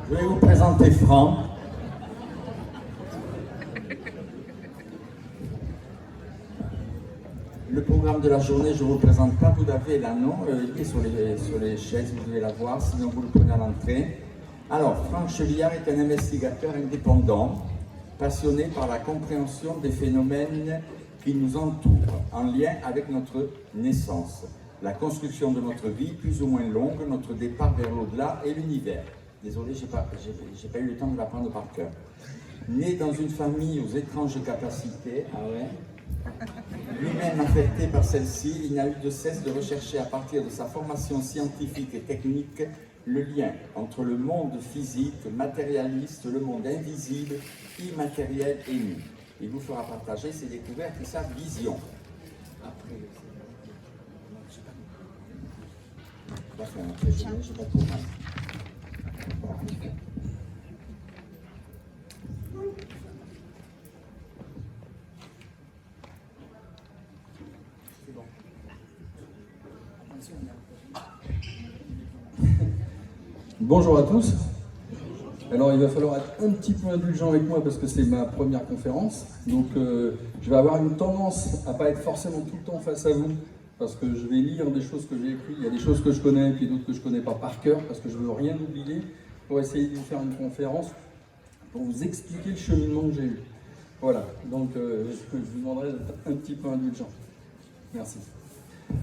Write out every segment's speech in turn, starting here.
Je vais vous présenter Franck. Le programme de la journée, je ne vous le présente pas, vous avez l'anneau, il est sur les chaises, vous devez la voir, sinon vous le prenez à l'entrée. Alors, Franck Chevillard est un investigateur indépendant, passionné par la compréhension des phénomènes qui nous entourent, en lien avec notre naissance, la construction de notre vie plus ou moins longue, notre départ vers l'au-delà et l'univers. Désolé, j'ai pas eu le temps de l'apprendre par cœur. Né dans une famille aux étranges capacités, ah ouais, lui-même affecté par celle-ci, il n'a eu de cesse de rechercher à partir de sa formation scientifique et technique le lien entre le monde physique, matérialiste, le monde invisible, immatériel et nu. Il vous fera partager ses découvertes et sa vision. Après, je vais faire un déjeuner, je vais pas tout mal. Bonjour à tous. Alors il va falloir être un petit peu indulgent avec moi parce que c'est ma première conférence. Donc je vais avoir une tendance à pas être forcément tout le temps face à vous parce que je vais lire des choses que j'ai écrites. Il y a des choses que je connais et puis d'autres que je connais pas par cœur parce que je veux rien oublier pour essayer de vous faire une conférence pour vous expliquer le cheminement que j'ai eu. Voilà, donc je vous demanderai d'être un petit peu indulgent. Merci.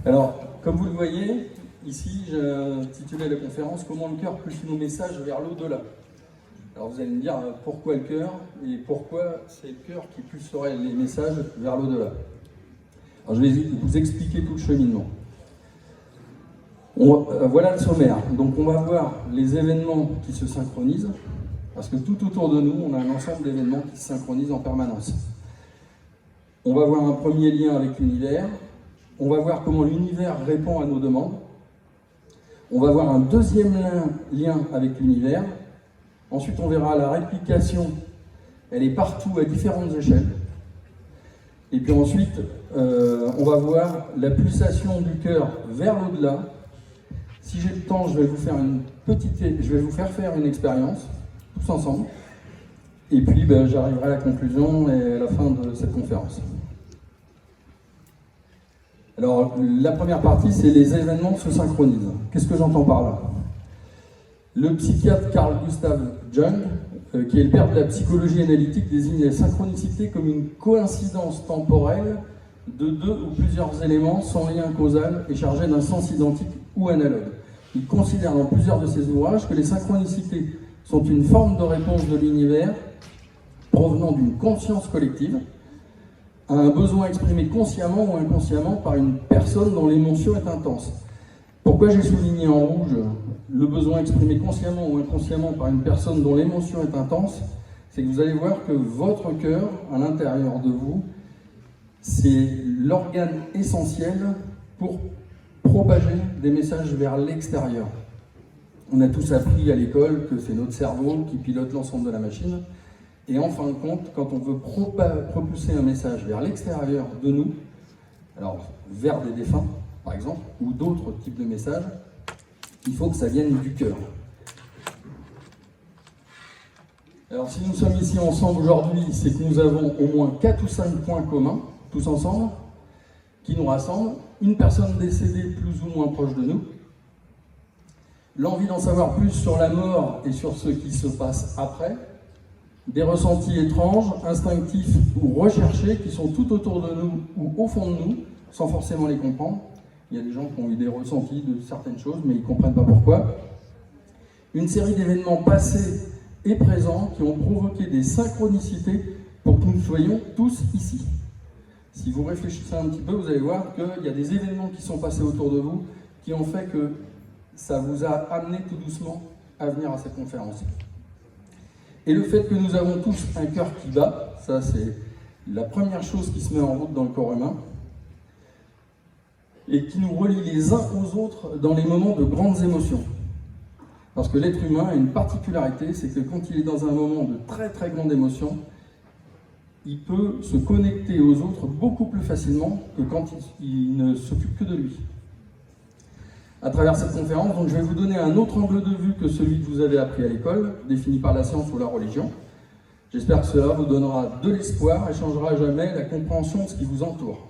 Alors, comme vous le voyez, ici, j'ai intitulé la conférence « Comment le cœur pousse nos messages vers l'au-delà ». Alors vous allez me dire pourquoi le cœur et pourquoi c'est le cœur qui pousserait les messages vers l'au-delà. Alors je vais vous expliquer tout le cheminement. Voilà le sommaire. Donc on va voir les événements qui se synchronisent, parce que tout autour de nous, on a un ensemble d'événements qui se synchronisent en permanence. On va voir un premier lien avec l'univers. On va voir comment l'univers répond à nos demandes. On va voir un deuxième lien avec l'univers. Ensuite, on verra la réplication. Elle est partout à différentes échelles. Et puis ensuite, on va voir la pulsation du cœur vers l'au-delà. Si j'ai le temps, je vais vous faire faire une expérience, tous ensemble. Et puis, j'arriverai à la conclusion et à la fin de cette conférence. Alors, la première partie, c'est les événements se synchronisent. Qu'est-ce que j'entends par là? Le psychiatre Carl Gustav Jung, qui est le père de la psychologie analytique, désigne la synchronicité comme une coïncidence temporelle de deux ou plusieurs éléments sans lien causal et chargés d'un sens identique ou analogue. Il considère dans plusieurs de ses ouvrages que les synchronicités sont une forme de réponse de l'univers provenant d'une conscience collective à un besoin exprimé consciemment ou inconsciemment par une personne dont l'émotion est intense. Pourquoi j'ai souligné en rouge le besoin exprimé consciemment ou inconsciemment par une personne dont l'émotion est intense? C'est que vous allez voir que votre cœur, à l'intérieur de vous, c'est l'organe essentiel pour propager des messages vers l'extérieur. On a tous appris à l'école que c'est notre cerveau qui pilote l'ensemble de la machine. Et en fin de compte, quand on veut propulser un message vers l'extérieur de nous, alors vers des défunts par exemple, ou d'autres types de messages, il faut que ça vienne du cœur. Alors si nous sommes ici ensemble aujourd'hui, c'est que nous avons au moins 4 ou 5 points communs, tous ensemble, qui nous rassemblent. Une personne décédée plus ou moins proche de nous, l'envie d'en savoir plus sur la mort et sur ce qui se passe après, des ressentis étranges, instinctifs ou recherchés qui sont tout autour de nous ou au fond de nous, sans forcément les comprendre. Il y a des gens qui ont eu des ressentis de certaines choses, mais ils ne comprennent pas pourquoi. Une série d'événements passés et présents qui ont provoqué des synchronicités pour que nous soyons tous ici. Si vous réfléchissez un petit peu, vous allez voir qu'il y a des événements qui sont passés autour de vous qui ont fait que ça vous a amené tout doucement à venir à cette conférence. Et le fait que nous avons tous un cœur qui bat, ça c'est la première chose qui se met en route dans le corps humain, et qui nous relie les uns aux autres dans les moments de grandes émotions. Parce que l'être humain a une particularité, c'est que quand il est dans un moment de très très grande émotion, il peut se connecter aux autres beaucoup plus facilement que quand il ne s'occupe que de lui. à travers cette conférence. Donc je vais vous donner un autre angle de vue que celui que vous avez appris à l'école, défini par la science ou la religion. J'espère que cela vous donnera de l'espoir et changera à jamais la compréhension de ce qui vous entoure.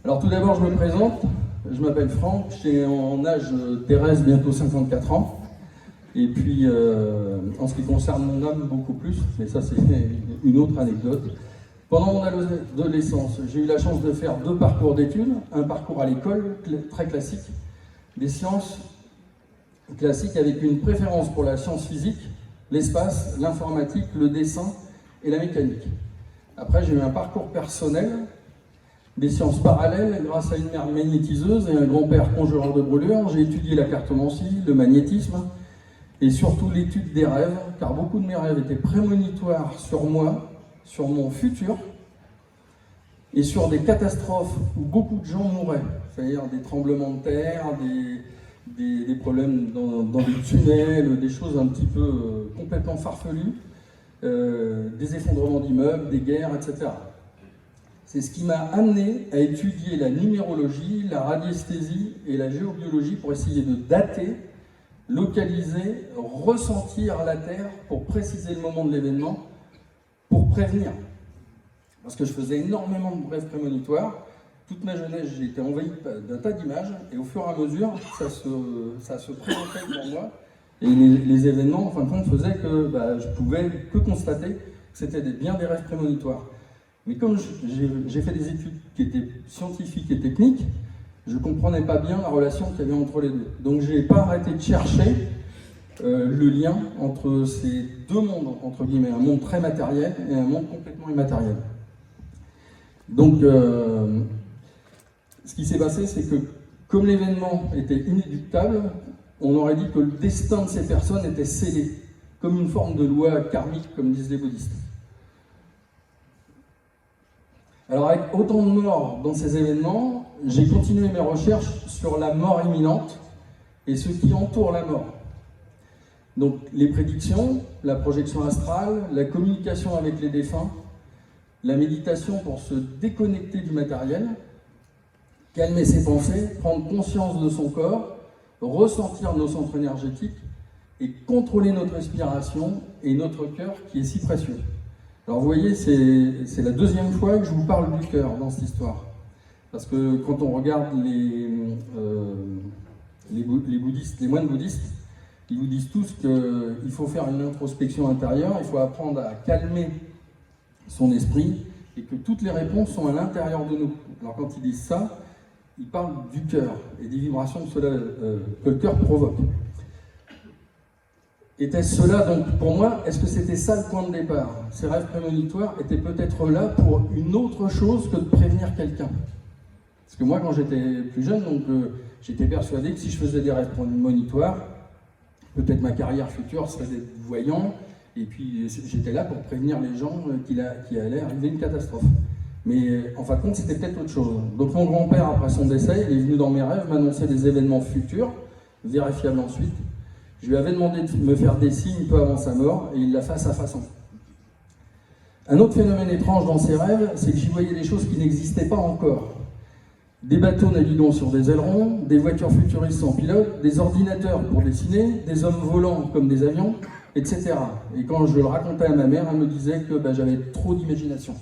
Alors tout d'abord, je me présente. Je m'appelle Franck, j'ai en âge terrestre bientôt 54 ans. Et puis, en ce qui concerne mon âme, beaucoup plus, mais ça c'est une autre anecdote. Pendant mon adolescence, j'ai eu la chance de faire 2 parcours d'études, un parcours à l'école, très classique, des sciences classiques avec une préférence pour la science physique, l'espace, l'informatique, le dessin et la mécanique. Après, j'ai eu un parcours personnel, des sciences parallèles, grâce à une mère magnétiseuse et un grand-père conjureur de brûlures. J'ai étudié la cartomancie, le magnétisme et surtout l'étude des rêves, car beaucoup de mes rêves étaient prémonitoires sur moi, sur mon futur et sur des catastrophes où beaucoup de gens mourraient, c'est-à-dire des tremblements de terre, des problèmes dans des tunnels, des choses un petit peu complètement farfelues, des effondrements d'immeubles, des guerres, etc. C'est ce qui m'a amené à étudier la numérologie, la radiesthésie et la géobiologie pour essayer de dater, localiser, ressentir la Terre pour préciser le moment de l'événement, pour prévenir. Parce que je faisais énormément de rêves prémonitoires. Toute ma jeunesse, j'ai été envahi d'un tas d'images et au fur et à mesure, ça se présentait devant moi. Et les événements, en fin de compte, faisaient que je pouvais que constater que c'était bien des rêves prémonitoires. Mais comme j'ai fait des études qui étaient scientifiques et techniques, je ne comprenais pas bien la relation qu'il y avait entre les deux. Donc je n'ai pas arrêté de chercher le lien entre ces 2 mondes, entre guillemets, un monde très matériel et un monde complètement immatériel. Donc ce qui s'est passé, c'est que comme l'événement était inéluctable, on aurait dit que le destin de ces personnes était scellé, comme une forme de loi karmique, comme disent les bouddhistes. Alors avec autant de morts dans ces événements, j'ai continué mes recherches sur la mort imminente et ce qui entoure la mort. Donc les prédictions, la projection astrale, la communication avec les défunts, la méditation pour se déconnecter du matériel, calmer ses pensées, prendre conscience de son corps, ressentir nos centres énergétiques et contrôler notre respiration et notre cœur qui est si précieux. Alors vous voyez, c'est la 2e fois que je vous parle du cœur dans cette histoire. Parce que quand on regarde les bouddhistes, les moines bouddhistes, ils vous disent tous qu'il faut faire une introspection intérieure, il faut apprendre à calmer son esprit et que toutes les réponses sont à l'intérieur de nous. Alors quand ils disent ça, ils parlent du cœur et des vibrations que le cœur provoque. Était-ce cela donc pour moi? Est-ce que c'était ça le point de départ? Ces rêves prémonitoires étaient peut-être là pour une autre chose que de prévenir quelqu'un. Parce que moi, quand j'étais plus jeune, j'étais persuadé que si je faisais des rêves prémonitoires, peut-être ma carrière future serait d'être voyant, et puis j'étais là pour prévenir les gens qu'il allait arriver une catastrophe. Mais en fin de compte, c'était peut-être autre chose. Donc mon grand-père, après son décès, il est venu dans mes rêves, m'annoncer des événements futurs, vérifiables ensuite. Je lui avais demandé de me faire des signes peu avant sa mort, et il l'a fait à sa façon. Un autre phénomène étrange dans ses rêves, c'est que j'y voyais des choses qui n'existaient pas encore. Des bateaux naviguant sur des ailerons, des voitures futuristes sans pilote, des ordinateurs pour dessiner, des hommes volants comme des avions, etc. Et quand je le racontais à ma mère, elle me disait que j'avais trop d'imagination.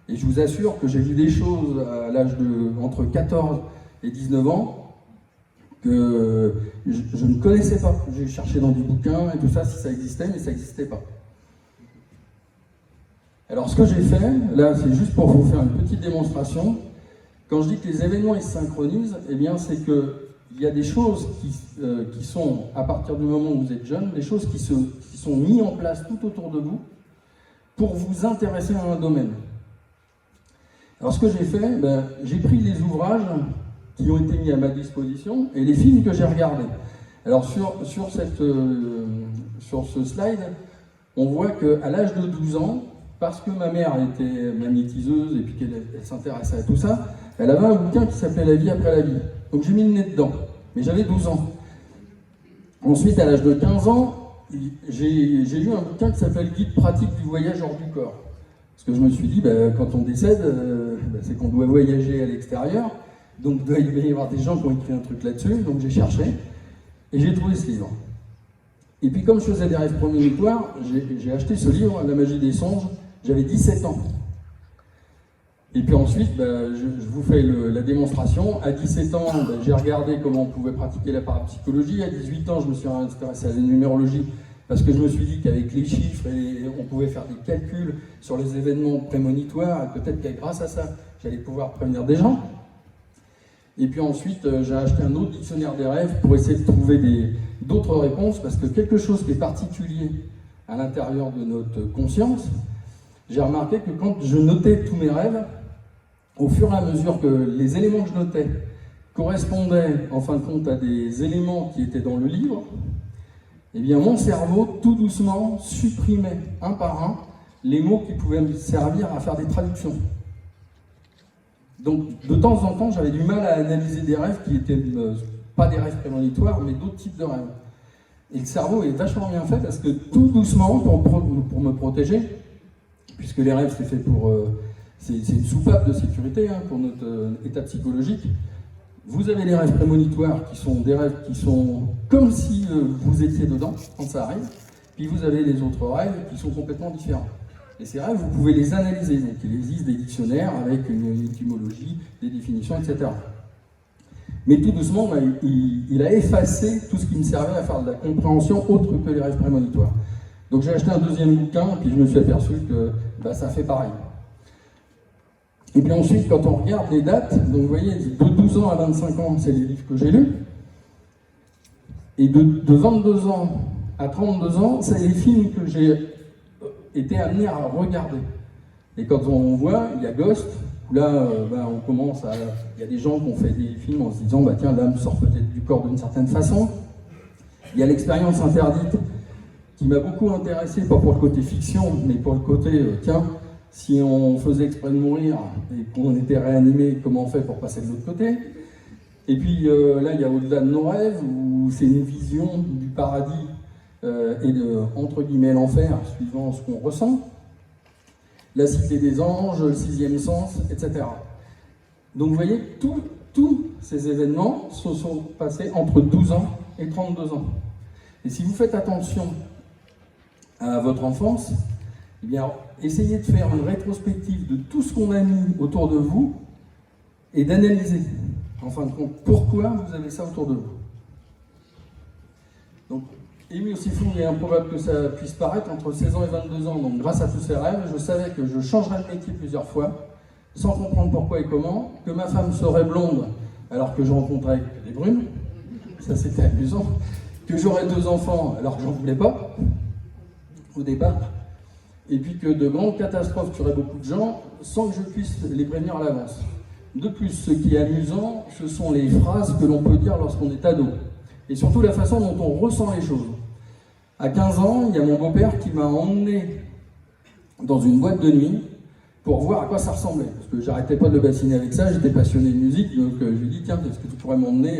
Et je vous assure que j'ai vu des choses à l'âge entre 14 et 19 ans, que je ne connaissais pas. J'ai cherché dans des bouquins et tout ça, si ça existait, mais ça n'existait pas. Alors ce que j'ai fait, là c'est juste pour vous faire une petite démonstration. Quand je dis que les événements ils se synchronisent, eh bien c'est qu'il y a des choses qui sont, à partir du moment où vous êtes jeune, des choses qui sont mises en place tout autour de vous pour vous intéresser à un domaine. Alors ce que j'ai fait, j'ai pris les ouvrages qui ont été mis à ma disposition et les films que j'ai regardés. Alors sur ce slide, on voit qu'à l'âge de 12 ans, parce que ma mère était magnétiseuse et puis qu'elle s'intéressait à tout ça, elle avait un bouquin qui s'appelait La vie après la vie. Donc j'ai mis le nez dedans, mais j'avais 12 ans. Ensuite, à l'âge de 15 ans, j'ai lu un bouquin qui s'appelle Guide pratique du voyage hors du corps. Parce que je me suis dit, quand on décède, c'est qu'on doit voyager à l'extérieur. Donc il doit y avoir des gens qui ont écrit un truc là-dessus, donc j'ai cherché, et j'ai trouvé ce livre. Et puis comme je faisais des rêves prémonitoires, j'ai acheté ce livre, La magie des songes, j'avais 17 ans. Et puis ensuite, je vous fais la démonstration. À 17 ans, j'ai regardé comment on pouvait pratiquer la parapsychologie. À 18 ans, je me suis intéressé à la numérologie, parce que je me suis dit qu'avec les chiffres, on pouvait faire des calculs sur les événements prémonitoires, et peut-être que grâce à ça, j'allais pouvoir prévenir des gens. Et puis ensuite, j'ai acheté un autre dictionnaire des rêves pour essayer de trouver d'autres réponses, parce que quelque chose qui est particulier à l'intérieur de notre conscience, j'ai remarqué que quand je notais tous mes rêves, au fur et à mesure que les éléments que je notais correspondaient en fin de compte à des éléments qui étaient dans le livre, eh bien mon cerveau, tout doucement, supprimait un par un les mots qui pouvaient me servir à faire des traductions. Donc, de temps en temps, j'avais du mal à analyser des rêves qui n'étaient pas des rêves prémonitoires, mais d'autres types de rêves. Et le cerveau est vachement bien fait parce que tout doucement, pour me protéger, puisque les rêves, c'est fait pour... c'est une soupape de sécurité pour notre état psychologique. Vous avez les rêves prémonitoires qui sont des rêves qui sont comme si vous étiez dedans quand ça arrive, puis vous avez les autres rêves qui sont complètement différents. Et ces rêves, vous pouvez les analyser. Donc il existe des dictionnaires avec une étymologie, des définitions, etc. Mais tout doucement, il a effacé tout ce qui me servait à faire de la compréhension autre que les rêves prémonitoires. Donc j'ai acheté un deuxième bouquin, puis je me suis aperçu que ça fait pareil. Et puis ensuite, quand on regarde les dates, donc vous voyez, de 12 ans à 25 ans, c'est les livres que j'ai lus. Et de 22 ans à 32 ans, c'est les films que j'ai été amené à regarder. Et quand on voit, il y a Ghost, où là, on commence à... Il y a des gens qui ont fait des films en se disant, tiens, l'âme sort peut-être du corps d'une certaine façon. Il y a l'expérience interdite, qui m'a beaucoup intéressé, pas pour le côté fiction, mais pour le côté, tiens, si on faisait exprès de mourir et qu'on était réanimé, comment on fait pour passer de l'autre côté? Et puis là, il y a Au-delà de nos rêves, où c'est une vision du paradis et de, entre guillemets, l'enfer, suivant ce qu'on ressent. La cité des anges, le sixième sens, etc. Donc vous voyez, tous ces événements se sont passés entre 12 ans et 32 ans. Et si vous faites attention à votre enfance, eh bien, essayez de faire une rétrospective de tout ce qu'on a mis autour de vous et d'analyser, en fin de compte, pourquoi vous avez ça autour de vous. Donc, Émile aussi fou et improbable que ça puisse paraître, entre 16 ans et 22 ans, donc grâce à tous ces rêves, je savais que je changerais de métier plusieurs fois, sans comprendre pourquoi et comment, que ma femme serait blonde alors que je rencontrais des brunes, ça c'était amusant, que j'aurais 2 enfants alors que j'en voulais pas, au départ, et puis que de grandes catastrophes tueraient beaucoup de gens sans que je puisse les prévenir à l'avance. De plus, ce qui est amusant, ce sont les phrases que l'on peut dire lorsqu'on est ado, et surtout la façon dont on ressent les choses. À 15 ans, il y a mon beau-père qui m'a emmené dans une boîte de nuit pour voir à quoi ça ressemblait. Parce que j'arrêtais pas de le bassiner avec ça, j'étais passionné de musique, donc je lui ai dit, tiens, est-ce que tu pourrais m'emmener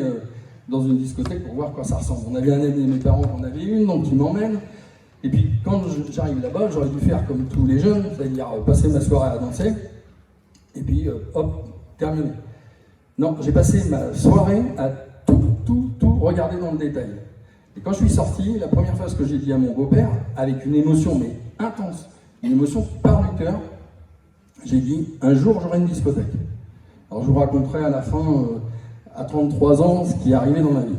dans une discothèque pour voir à quoi ça ressemble? On avait un ami de mes parents qui en avait une, donc il m'emmène. Et puis quand j'arrive là-bas, j'aurais dû faire comme tous les jeunes, c'est-à-dire passer ma soirée à danser, et puis hop, terminé. Non, j'ai passé ma soirée à tout regarder dans le détail. Et quand je suis sorti, la première fois que j'ai dit à mon beau-père, avec une émotion mais intense, une émotion qui part du cœur, j'ai dit, un jour j'aurai une discothèque. Alors je vous raconterai à la fin, à 33 ans, ce qui est arrivé dans ma vie.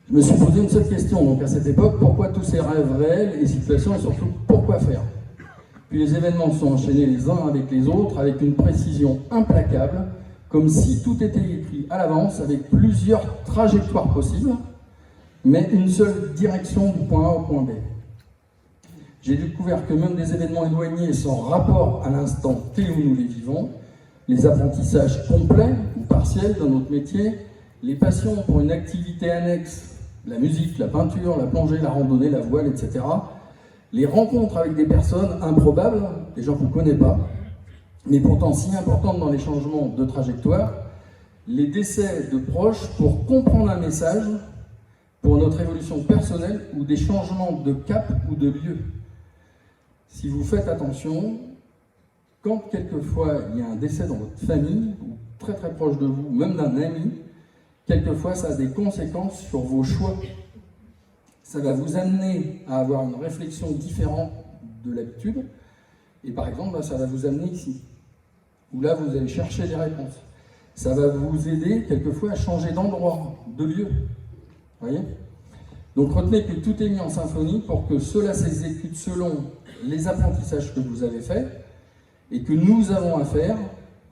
Je me suis posé une seule question, donc à cette époque, pourquoi tous ces rêves réels et situations, et surtout, pourquoi faire? Puis les événements se sont enchaînés les uns avec les autres, avec une précision implacable, comme si tout était écrit à l'avance, avec plusieurs trajectoires possibles, mais une seule direction du point A au point B. J'ai découvert que même des événements éloignés sans rapport à l'instant T où nous les vivons, les apprentissages complets ou partiels dans notre métier, les passions pour une activité annexe, la musique, la peinture, la plongée, la randonnée, la voile, etc., les rencontres avec des personnes improbables, des gens qu'on ne connaît pas, mais pourtant si importantes dans les changements de trajectoire, les décès de proches pour comprendre un message, pour notre évolution personnelle ou des changements de cap ou de lieu. Si vous faites attention, quand quelquefois il y a un décès dans votre famille, ou très très proche de vous, ou même d'un ami, quelquefois ça a des conséquences sur vos choix. Ça va vous amener à avoir une réflexion différente de l'habitude, et par exemple, ça va vous amener ici, où là vous allez chercher des réponses. Ça va vous aider quelquefois à changer d'endroit, de lieu. Vous voyez ? Donc retenez que tout est mis en symphonie pour que cela s'exécute selon les apprentissages que vous avez faits et que nous avons à faire,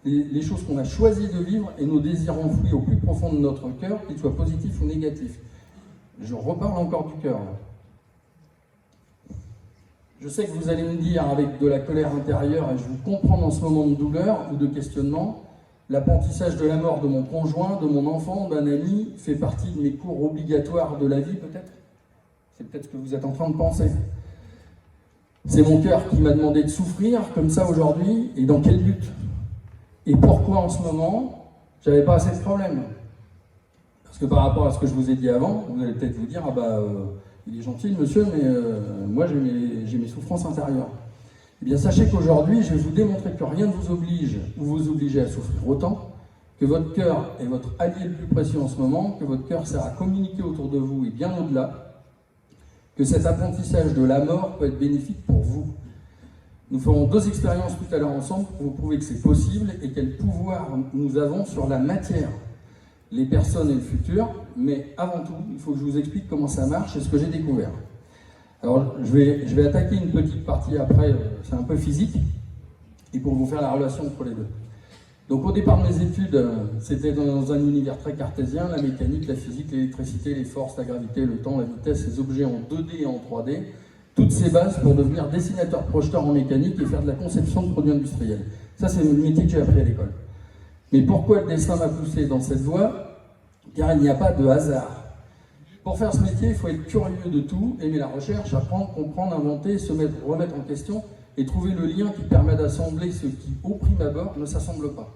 les choses qu'on a choisi de vivre et nos désirs enfouis au plus profond de notre cœur, qu'ils soient positifs ou négatifs. Je reparle encore du cœur. Je sais que vous allez me dire avec de la colère intérieure, et je vous comprends dans ce moment de douleur ou de questionnement, l'apprentissage de la mort de mon conjoint, de mon enfant, d'un ami, fait partie de mes cours obligatoires de la vie, peut-être ? C'est peut-être ce que vous êtes en train de penser. C'est mon cœur qui m'a demandé de souffrir comme ça aujourd'hui, et dans quel but ? Et pourquoi en ce moment, j'avais pas assez de problèmes ? Parce que par rapport à ce que je vous ai dit avant, vous allez peut-être vous dire, il est gentil le monsieur, mais moi j'ai mes souffrances intérieures. Eh bien, sachez qu'aujourd'hui, je vais vous démontrer que rien ne vous oblige ou vous obligez à souffrir autant, que votre cœur est votre allié le plus précieux en ce moment, que votre cœur sert à communiquer autour de vous et bien au-delà, que cet apprentissage de la mort peut être bénéfique pour vous. Nous ferons 2 expériences tout à l'heure ensemble pour vous prouver que c'est possible et quel pouvoir nous avons sur la matière, les personnes et le futur, mais avant tout, il faut que je vous explique comment ça marche et ce que j'ai découvert. Alors, je vais attaquer une petite partie après, c'est un peu physique, et pour vous faire la relation entre les deux. Donc, au départ de mes études, c'était dans un univers très cartésien, la mécanique, la physique, l'électricité, les forces, la gravité, le temps, la vitesse, les objets en 2D et en 3D, toutes ces bases pour devenir dessinateur-projeteur en mécanique et faire de la conception de produits industriels. Ça, c'est le métier que j'ai appris à l'école. Mais pourquoi le destin m'a poussé dans cette voie ? Car il n'y a pas de hasard. Pour faire ce métier, il faut être curieux de tout, aimer la recherche, apprendre, comprendre, inventer, remettre en question et trouver le lien qui permet d'assembler ce qui, au prime abord, ne s'assemble pas.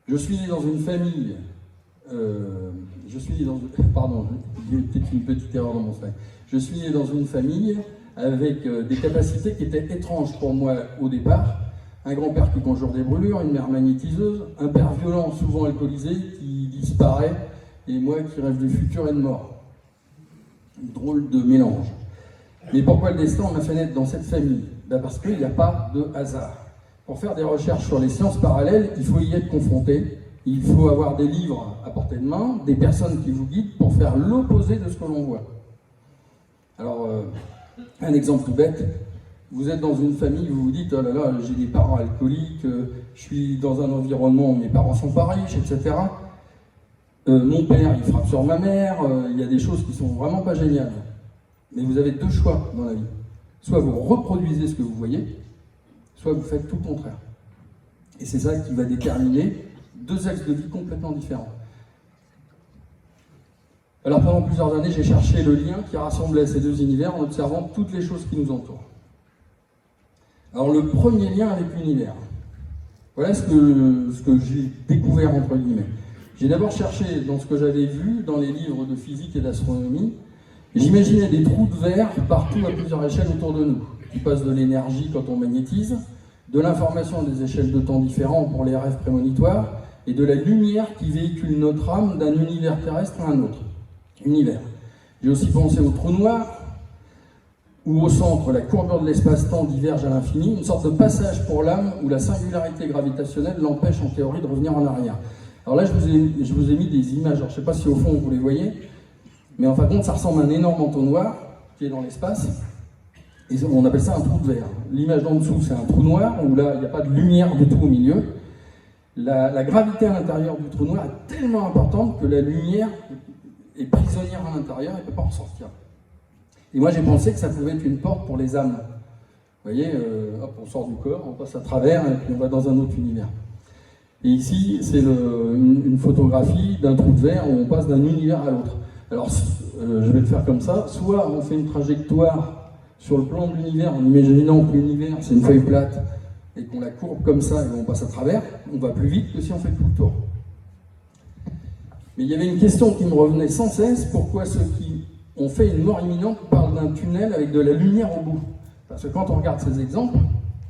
Je suis né dans une famille... Pardon, il y a peut-être une petite erreur dans mon slide. Je suis né dans une famille avec des capacités qui étaient étranges pour moi au départ. Un grand-père qui conjure des brûlures, une mère magnétiseuse, un père violent, souvent alcoolisé, qui disparaît, et moi qui rêve du futur et de mort. Une drôle de mélange. Mais pourquoi le destin m'a fait naître dans cette famille ? Parce qu'il n'y a pas de hasard. Pour faire des recherches sur les sciences parallèles, il faut y être confronté, il faut avoir des livres à portée de main, des personnes qui vous guident pour faire l'opposé de ce que l'on voit. Alors, un exemple tout bête, vous êtes dans une famille, vous vous dites « Oh là là, j'ai des parents alcooliques, je suis dans un environnement où mes parents sont pas riches, etc. » Mon père, il frappe sur ma mère, il y a des choses qui sont vraiment pas géniales. Mais vous avez 2 choix dans la vie. Soit vous reproduisez ce que vous voyez, soit vous faites tout le contraire. Et c'est ça qui va déterminer 2 axes de vie complètement différents. Alors pendant plusieurs années, j'ai cherché le lien qui rassemblait ces 2 univers en observant toutes les choses qui nous entourent. Alors le premier lien avec l'univers. Voilà ce que j'ai découvert entre guillemets. J'ai d'abord cherché dans ce que j'avais vu dans les livres de physique et d'astronomie. J'imaginais des trous de verre partout à plusieurs échelles autour de nous, qui passent de l'énergie quand on magnétise, de l'information à des échelles de temps différents pour les rêves prémonitoires, et de la lumière qui véhicule notre âme d'un univers terrestre à un autre univers. J'ai aussi pensé aux trous noirs, où au centre, la courbure de l'espace-temps diverge à l'infini, une sorte de passage pour l'âme où la singularité gravitationnelle l'empêche en théorie de revenir en arrière. Alors là, je vous ai mis des images, alors, je ne sais pas si au fond vous les voyez, mais en fin de compte, ça ressemble à un énorme entonnoir qui est dans l'espace, et on appelle ça un trou de verre. L'image d'en dessous, c'est un trou noir, où là, il n'y a pas de lumière du tout au milieu. La gravité à l'intérieur du trou noir est tellement importante que la lumière est prisonnière à l'intérieur et ne peut pas en sortir. Et moi, j'ai pensé que ça pouvait être une porte pour les âmes. Vous voyez, hop, on sort du corps, on passe à travers, et puis on va dans un autre univers. Et ici, c'est une photographie d'un trou de verre où on passe d'un univers à l'autre. Alors, je vais le faire comme ça. Soit on fait une trajectoire sur le plan de l'univers en imaginant que l'univers, c'est une feuille plate, et qu'on la courbe comme ça et on passe à travers, on va plus vite que si on fait tout le tour. Mais il y avait une question qui me revenait sans cesse, pourquoi ceux qui ont fait une mort imminente parlent d'un tunnel avec de la lumière au bout ? Parce que quand on regarde ces exemples,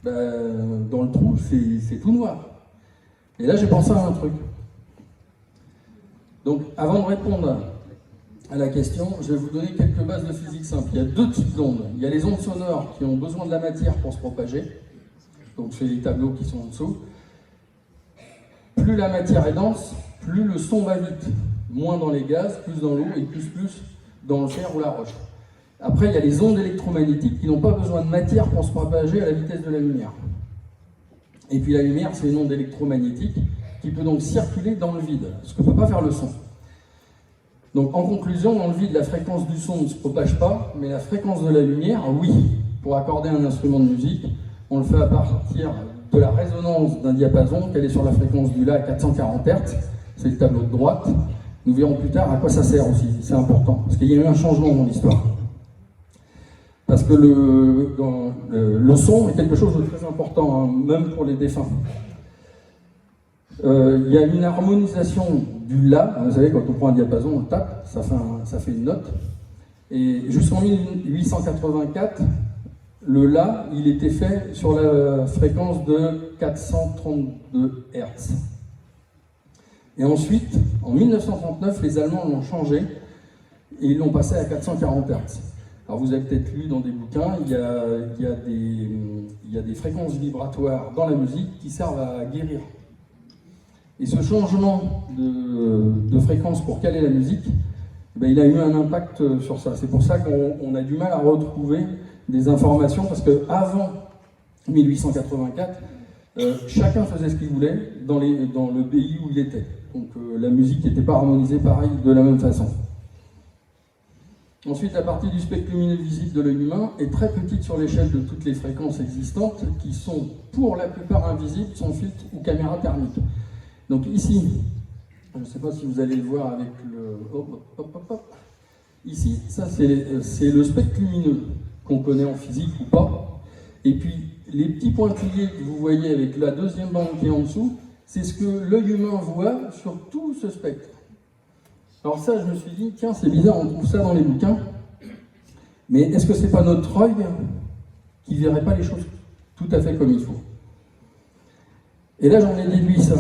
dans le trou, c'est tout noir. Et là, j'ai pensé à un truc. Donc, avant de répondre à la question, je vais vous donner quelques bases de physique simple. Il y a deux types d'ondes. Il y a les ondes sonores qui ont besoin de la matière pour se propager. Donc, c'est les tableaux qui sont en dessous. Plus la matière est dense, plus le son va vite. Moins dans les gaz, plus dans l'eau et plus dans le fer ou la roche. Après, il y a les ondes électromagnétiques qui n'ont pas besoin de matière pour se propager à la vitesse de la lumière. Et puis la lumière, c'est une onde électromagnétique qui peut donc circuler dans le vide, ce que ne peut pas faire le son. Donc en conclusion, dans le vide, la fréquence du son ne se propage pas, mais la fréquence de la lumière, oui. Pour accorder un instrument de musique, on le fait à partir de la résonance d'un diapason, qu'elle est sur la fréquence du La à 440 Hz, c'est le tableau de droite. Nous verrons plus tard à quoi ça sert aussi, c'est important, parce qu'il y a eu un changement dans l'histoire. Parce que le son est quelque chose de très important, hein, même pour les défunts. Il y a une harmonisation du La, vous savez, quand on prend un diapason, on le tape, ça fait une note. Et jusqu'en 1884, le La, il était fait sur la fréquence de 432 Hz. Et ensuite, en 1939, les Allemands l'ont changé et ils l'ont passé à 440 Hz. Alors vous avez peut-être lu dans des bouquins, il y a des fréquences vibratoires dans la musique qui servent à guérir. Et ce changement de fréquence pour caler la musique, il a eu un impact sur ça. C'est pour ça qu'on a du mal à retrouver des informations, parce qu'avant 1884, chacun faisait ce qu'il voulait dans le pays où il était. Donc la musique n'était pas harmonisée pareil de la même façon. Ensuite, la partie du spectre lumineux visible de l'œil humain est très petite sur l'échelle de toutes les fréquences existantes, qui sont pour la plupart invisibles sans filtre ou caméra thermique. Donc ici, je ne sais pas si vous allez le voir avec le... Ici, ça c'est le spectre lumineux qu'on connaît en physique ou pas. Et puis, les petits pointillés que vous voyez avec la deuxième bande qui est en dessous, c'est ce que l'œil humain voit sur tout ce spectre. Alors ça, je me suis dit, tiens, c'est bizarre, on trouve ça dans les bouquins, mais est-ce que c'est pas notre œil qui ne verrait pas les choses tout à fait comme il faut? Et là, j'en ai déduit ça.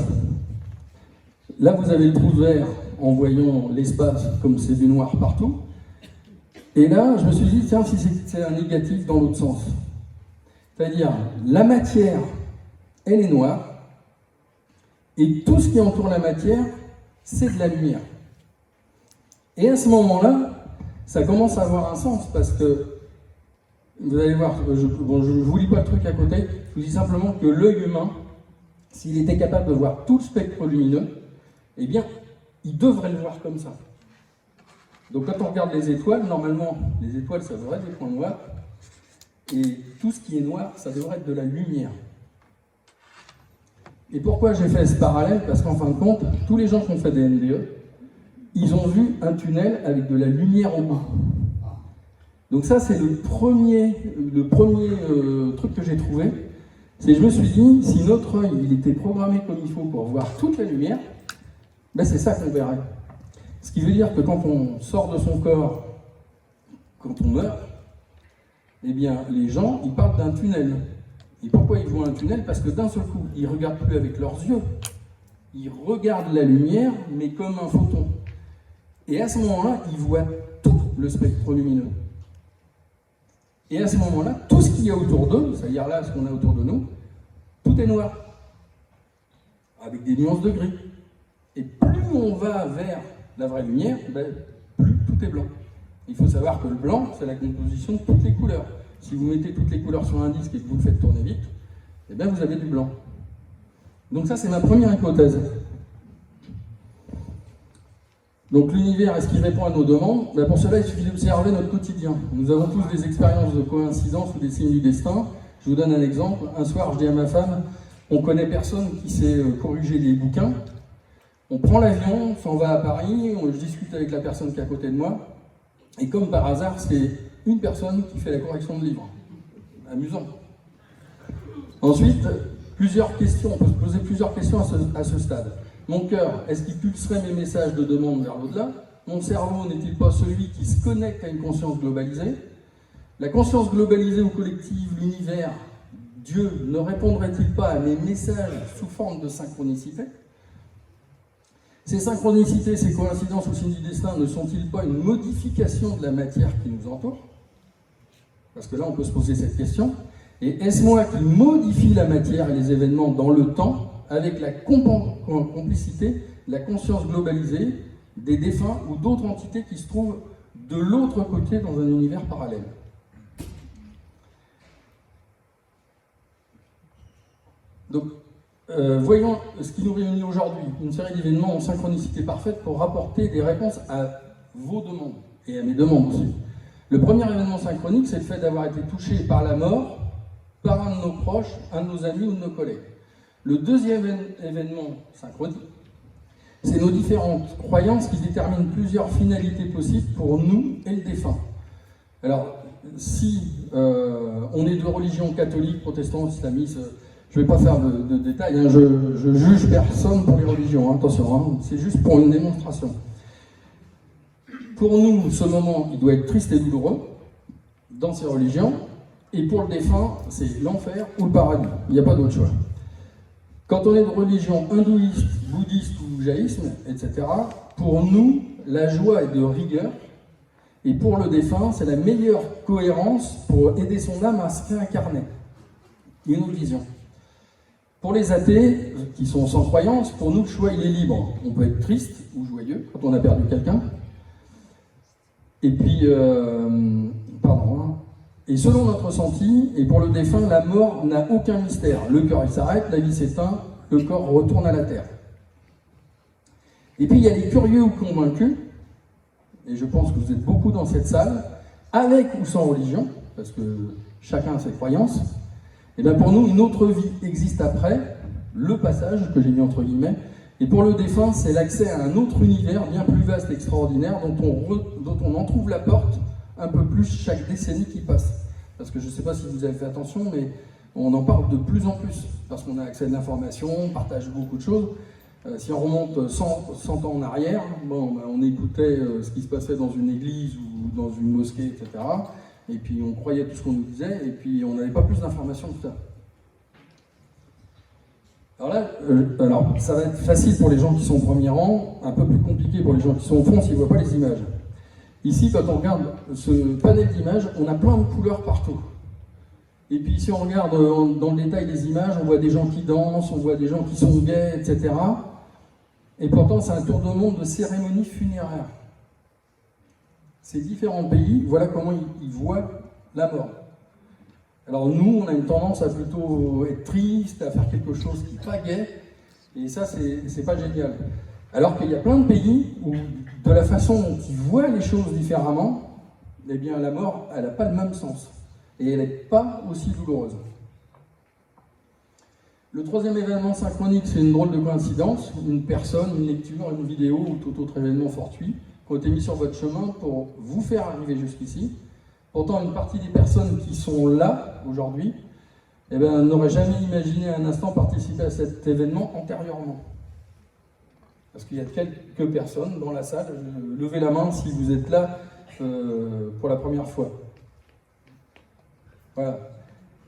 Là, vous avez le trou vert en voyant l'espace comme c'est du noir partout. Et là, je me suis dit, tiens, si c'est un négatif dans l'autre sens. C'est-à-dire, la matière, elle est noire, et tout ce qui entoure la matière, c'est de la lumière. Et à ce moment-là, ça commence à avoir un sens, parce que, vous allez voir, je ne vous lis pas le truc à côté, je vous dis simplement que l'œil humain, s'il était capable de voir tout le spectre lumineux, eh bien, il devrait le voir comme ça. Donc quand on regarde les étoiles, normalement, les étoiles, ça devrait être des points noirs, et tout ce qui est noir, ça devrait être de la lumière. Et pourquoi j'ai fait ce parallèle? Parce qu'en fin de compte, tous les gens qui ont fait des NDE, ils ont vu un tunnel avec de la lumière au bout. Donc ça, c'est le premier truc que j'ai trouvé. C'est je me suis dit, si notre œil il était programmé comme il faut pour voir toute la lumière, c'est ça qu'on verrait. Ce qui veut dire que quand on sort de son corps, quand on meurt, eh bien, les gens, ils parlent d'un tunnel. Et pourquoi ils voient un tunnel? Parce que d'un seul coup, ils ne regardent plus avec leurs yeux. Ils regardent la lumière, mais comme un photon. Et à ce moment-là, ils voient tout le spectre lumineux. Et à ce moment-là, tout ce qu'il y a autour d'eux, c'est-à-dire là, ce qu'on a autour de nous, tout est noir. Avec des nuances de gris. Et plus on va vers la vraie lumière, plus tout est blanc. Il faut savoir que le blanc, c'est la composition de toutes les couleurs. Si vous mettez toutes les couleurs sur un disque et que vous le faites tourner vite, eh bien vous avez du blanc. Donc ça, c'est ma première hypothèse. Donc l'univers, est-ce qu'il répond à nos demandes? Pour cela, il suffit d'observer notre quotidien. Nous avons tous des expériences de coïncidence ou des signes du destin. Je vous donne un exemple. Un soir, je dis à ma femme, on connaît personne qui sait corriger les bouquins. On prend l'avion, on s'en va à Paris, je discute avec la personne qui est à côté de moi, et comme par hasard, c'est une personne qui fait la correction de livres. Amusant. Ensuite, plusieurs questions, on peut se poser plusieurs questions à ce stade. Mon cœur, est-ce qu'il pulserait mes messages de demande vers l'au-delà? Mon cerveau n'est-il pas celui qui se connecte à une conscience globalisée? La conscience globalisée ou collective, l'univers, Dieu ne répondrait-il pas à mes messages sous forme de synchronicité? Ces synchronicités, ces coïncidences ou signes du destin ne sont-ils pas une modification de la matière qui nous entoure? Parce que là, on peut se poser cette question. Et est-ce moi qui modifie la matière et les événements dans le temps avec la complicité, la conscience globalisée des défunts ou d'autres entités qui se trouvent de l'autre côté dans un univers parallèle? Donc, voyons ce qui nous réunit aujourd'hui, une série d'événements en synchronicité parfaite pour rapporter des réponses à vos demandes et à mes demandes aussi. Le premier événement synchronique, c'est le fait d'avoir été touché par la mort, par un de nos proches, un de nos amis ou de nos collègues. Le deuxième événement synchronique, c'est nos différentes croyances qui déterminent plusieurs finalités possibles pour nous et le défunt. Alors, si on est de religion catholique, protestante, islamiste, je ne vais pas faire de détails, hein, je juge personne pour les religions, hein, attention, hein, c'est juste pour une démonstration. Pour nous, ce moment, il doit être triste et douloureux dans ces religions, et pour le défunt, c'est l'enfer ou le paradis, il n'y a pas d'autre choix. Quand on est de religion hindouiste, bouddhiste ou jaïsme, etc., pour nous, la joie est de rigueur, et pour le défunt, c'est la meilleure cohérence pour aider son âme à se réincarner. Une autre vision. Pour les athées, qui sont sans croyance, pour nous, le choix, il est libre. On peut être triste ou joyeux quand on a perdu quelqu'un. Et puis, et selon notre ressenti, et pour le défunt, la mort n'a aucun mystère. Le cœur, il s'arrête, la vie s'éteint, le corps retourne à la terre. Et puis, il y a les curieux ou convaincus, et je pense que vous êtes beaucoup dans cette salle, avec ou sans religion, parce que chacun a ses croyances. Et bien pour nous, une autre vie existe après, le passage, que j'ai mis entre guillemets, et pour le défunt, c'est l'accès à un autre univers bien plus vaste et extraordinaire, dont on en trouve la porte un peu plus chaque décennie qui passe. Parce que je ne sais pas si vous avez fait attention, mais on en parle de plus en plus, parce qu'on a accès à de l'information, on partage beaucoup de choses. Si on remonte 100 ans en arrière, on écoutait ce qui se passait dans une église ou dans une mosquée, etc. Et puis on croyait tout ce qu'on nous disait, et puis on n'avait pas plus d'informations que ça. Alors là, ça va être facile pour les gens qui sont au premier rang, un peu plus compliqué pour les gens qui sont au fond s'ils ne voient pas les images. Ici, quand on regarde ce panel d'images, on a plein de couleurs partout. Et puis si on regarde dans le détail des images, on voit des gens qui dansent, on voit des gens qui sont gays, etc. Et pourtant, c'est un tour de monde de cérémonie funéraire. Ces différents pays, voilà comment ils voient la mort. Alors nous, on a une tendance à plutôt être triste, à faire quelque chose qui n'est pas gai, et ça, c'est pas génial. Alors qu'il y a plein de pays où, de la façon dont ils voient les choses différemment, eh bien la mort, elle n'a pas le même sens, et elle n'est pas aussi douloureuse. Le troisième événement synchronique, c'est une drôle de coïncidence, une personne, une lecture, une vidéo ou tout autre événement fortuit qui ont été mis sur votre chemin pour vous faire arriver jusqu'ici. Pourtant, une partie des personnes qui sont là aujourd'hui n'auraient jamais imaginé un instant participer à cet événement antérieurement. Parce qu'il y a quelques personnes dans la salle, levez la main si vous êtes là pour la première fois. Voilà,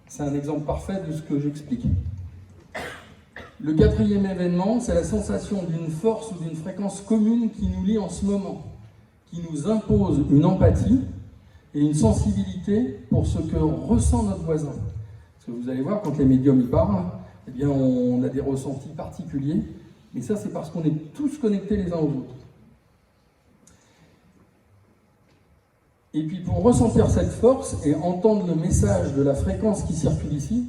c'est un exemple parfait de ce que j'explique. Le quatrième événement, c'est la sensation d'une force ou d'une fréquence commune qui nous lie en ce moment, qui nous impose une empathie et une sensibilité pour ce que ressent notre voisin. Parce que vous allez voir, quand les médiums y parlent, eh bien on a des ressentis particuliers, et ça c'est parce qu'on est tous connectés les uns aux autres. Et puis pour ressentir cette force et entendre le message de la fréquence qui circule ici,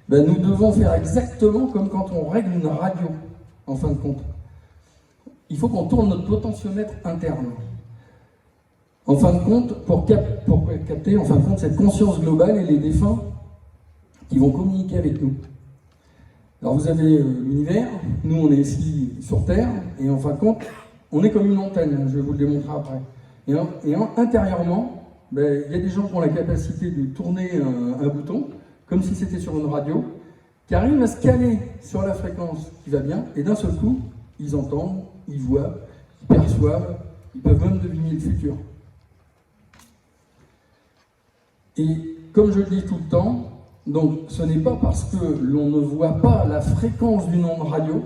nous devons faire exactement comme quand on règle une radio, en fin de compte. Il faut qu'on tourne notre potentiomètre interne. En fin de compte, pour capter en fin de compte, cette conscience globale et les défunts qui vont communiquer avec nous. Alors vous avez l'univers, nous on est ici sur Terre, et en fin de compte, on est comme une antenne, je vais vous le démontrer après. Et intérieurement, il y a des gens qui ont la capacité de tourner un bouton, comme si c'était sur une radio, qui arrivent à se caler sur la fréquence qui va bien, et d'un seul coup, ils entendent, ils voient, ils perçoivent, ils peuvent même deviner le futur. Et comme je le dis tout le temps, Donc ce n'est pas parce que l'on ne voit pas la fréquence d'une onde radio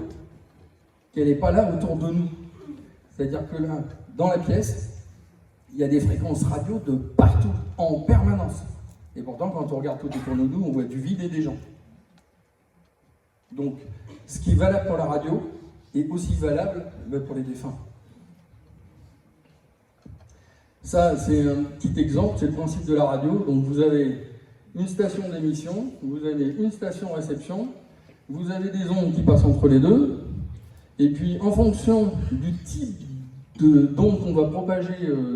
qu'elle n'est pas là autour de nous. C'est-à-dire que là, dans la pièce, il y a des fréquences radio de partout, en permanence. Et pourtant, quand on regarde tout autour de nous, on voit du vide et des gens. Donc, ce qui est valable pour la radio est aussi valable pour les défunts. Ça, c'est un petit exemple, c'est le principe de la radio. Donc, vous avez une station d'émission, vous avez une station réception, vous avez des ondes qui passent entre les deux, et puis, en fonction du type d'onde qu'on va propager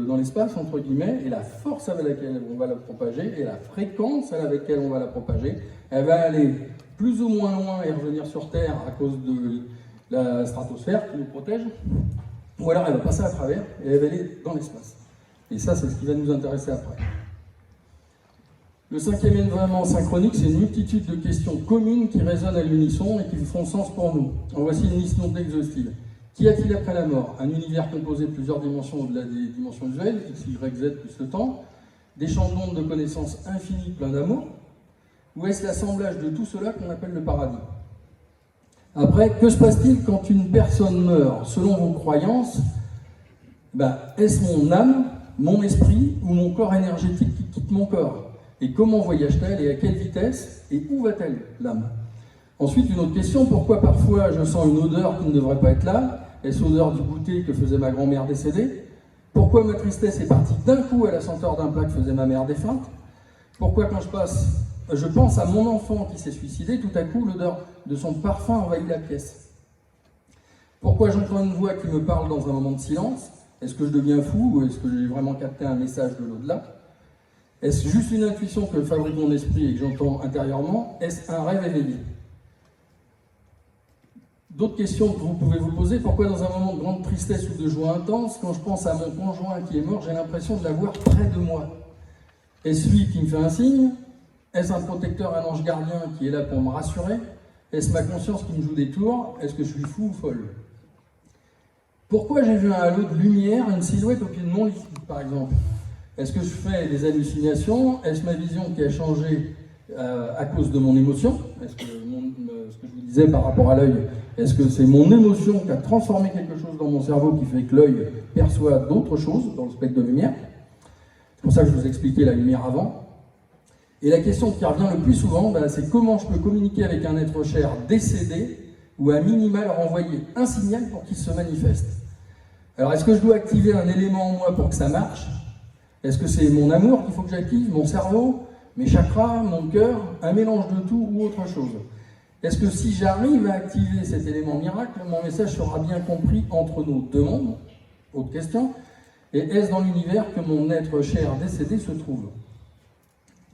dans l'espace, entre guillemets, et la force avec laquelle on va la propager, et la fréquence avec laquelle on va la propager, elle va aller plus ou moins loin et revenir sur Terre à cause de la stratosphère qui nous protège, ou alors elle va passer à travers et elle va aller dans l'espace. Et ça, c'est ce qui va nous intéresser après. Le cinquième événement synchronique, c'est une multitude de questions communes qui résonnent à l'unisson et qui font sens pour nous. En voici une liste non exhaustive. Qu'y a-t-il après la mort? Un univers composé de plusieurs dimensions au-delà des dimensions usuelles, x, y, z plus le temps, des champs d'ondes de connaissances infinies pleins d'amour, ou est-ce l'assemblage de tout cela qu'on appelle le paradis? Après, que se passe-t-il quand une personne meurt? Selon vos croyances, est-ce mon âme, mon esprit ou mon corps énergétique qui quitte mon corps? Et comment voyage-t-elle et à quelle vitesse? Et où va-t-elle, l'âme? Ensuite, une autre question, pourquoi parfois je sens une odeur qui ne devrait pas être là? Est-ce l'odeur du goûter que faisait ma grand-mère décédée? Pourquoi ma tristesse est partie d'un coup à la senteur d'un plat que faisait ma mère défunte? Pourquoi quand je pense à mon enfant qui s'est suicidé, tout à coup l'odeur de son parfum envahit la pièce? Pourquoi j'entends une voix qui me parle dans un moment de silence? Est-ce que je deviens fou ou est-ce que j'ai vraiment capté un message de l'au-delà? Est-ce juste une intuition que fabrique mon esprit et que j'entends intérieurement? Est-ce un rêve éveillé? D'autres questions que vous pouvez vous poser, pourquoi dans un moment de grande tristesse ou de joie intense, quand je pense à mon conjoint qui est mort, j'ai l'impression de l'avoir près de moi? Est-ce lui qui me fait un signe? Est-ce un protecteur, un ange gardien qui est là pour me rassurer? Est-ce ma conscience qui me joue des tours? Est-ce que je suis fou ou folle? Pourquoi j'ai vu un halo de lumière, une silhouette au pied de mon lit, par exemple? Est-ce que je fais des hallucinations? Est-ce ma vision qui a changé à cause de mon émotion? Est-ce que ce que je vous disais par rapport à l'œil, est-ce que c'est mon émotion qui a transformé quelque chose dans mon cerveau qui fait que l'œil perçoit d'autres choses dans le spectre de lumière? C'est pour ça que je vous expliquais la lumière avant. Et la question qui revient le plus souvent, c'est comment je peux communiquer avec un être cher décédé ou à minima leur envoyer un signal pour qu'il se manifeste. Alors est-ce que je dois activer un élément en moi pour que ça marche? Est-ce que c'est mon amour qu'il faut que j'active, mon cerveau, mes chakras, mon cœur, un mélange de tout ou autre chose? Est-ce que si j'arrive à activer cet élément miracle, mon message sera bien compris entre nos deux mondes? Autre question. Et est-ce dans l'univers que mon être cher décédé se trouve?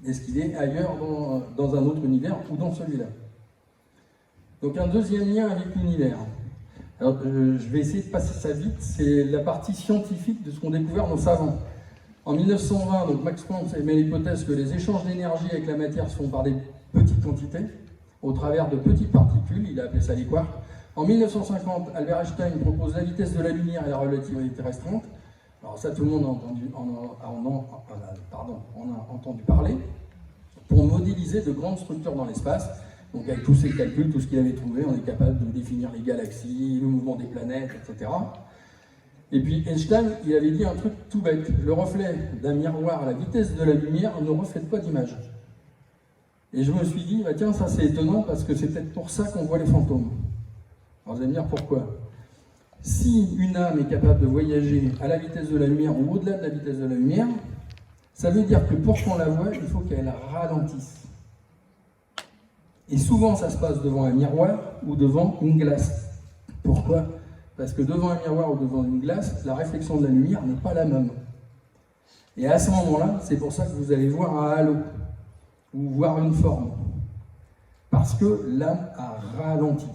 Est-ce qu'il est ailleurs dans un autre univers ou dans celui-là? Donc un deuxième lien avec l'univers. Alors je vais essayer de passer ça vite, c'est la partie scientifique de ce qu'ont découvert nos savants. En 1920, donc Max Planck émet l'hypothèse que les échanges d'énergie avec la matière se font par des petites quantités, au travers de petites particules, il a appelé ça les quarks. En 1950, Albert Einstein propose la vitesse de la lumière et la relativité restreinte. Alors ça, tout le monde en a entendu parler, pour modéliser de grandes structures dans l'espace. Donc avec tous ces calculs, tout ce qu'il avait trouvé, on est capable de définir les galaxies, le mouvement des planètes, etc. Et puis Einstein, il avait dit un truc tout bête. Le reflet d'un miroir à la vitesse de la lumière ne reflète pas d'image. Et je me suis dit, tiens, ça c'est étonnant parce que c'est peut-être pour ça qu'on voit les fantômes. Alors vous allez me dire pourquoi. Si une âme est capable de voyager à la vitesse de la lumière ou au-delà de la vitesse de la lumière, ça veut dire que pour qu'on la voie, il faut qu'elle ralentisse. Et souvent, ça se passe devant un miroir ou devant une glace. Pourquoi? Parce que devant un miroir ou devant une glace, la réflexion de la lumière n'est pas la même. Et à ce moment-là, c'est pour ça que vous allez voir un halo ou voir une forme. Parce que l'âme a ralenti.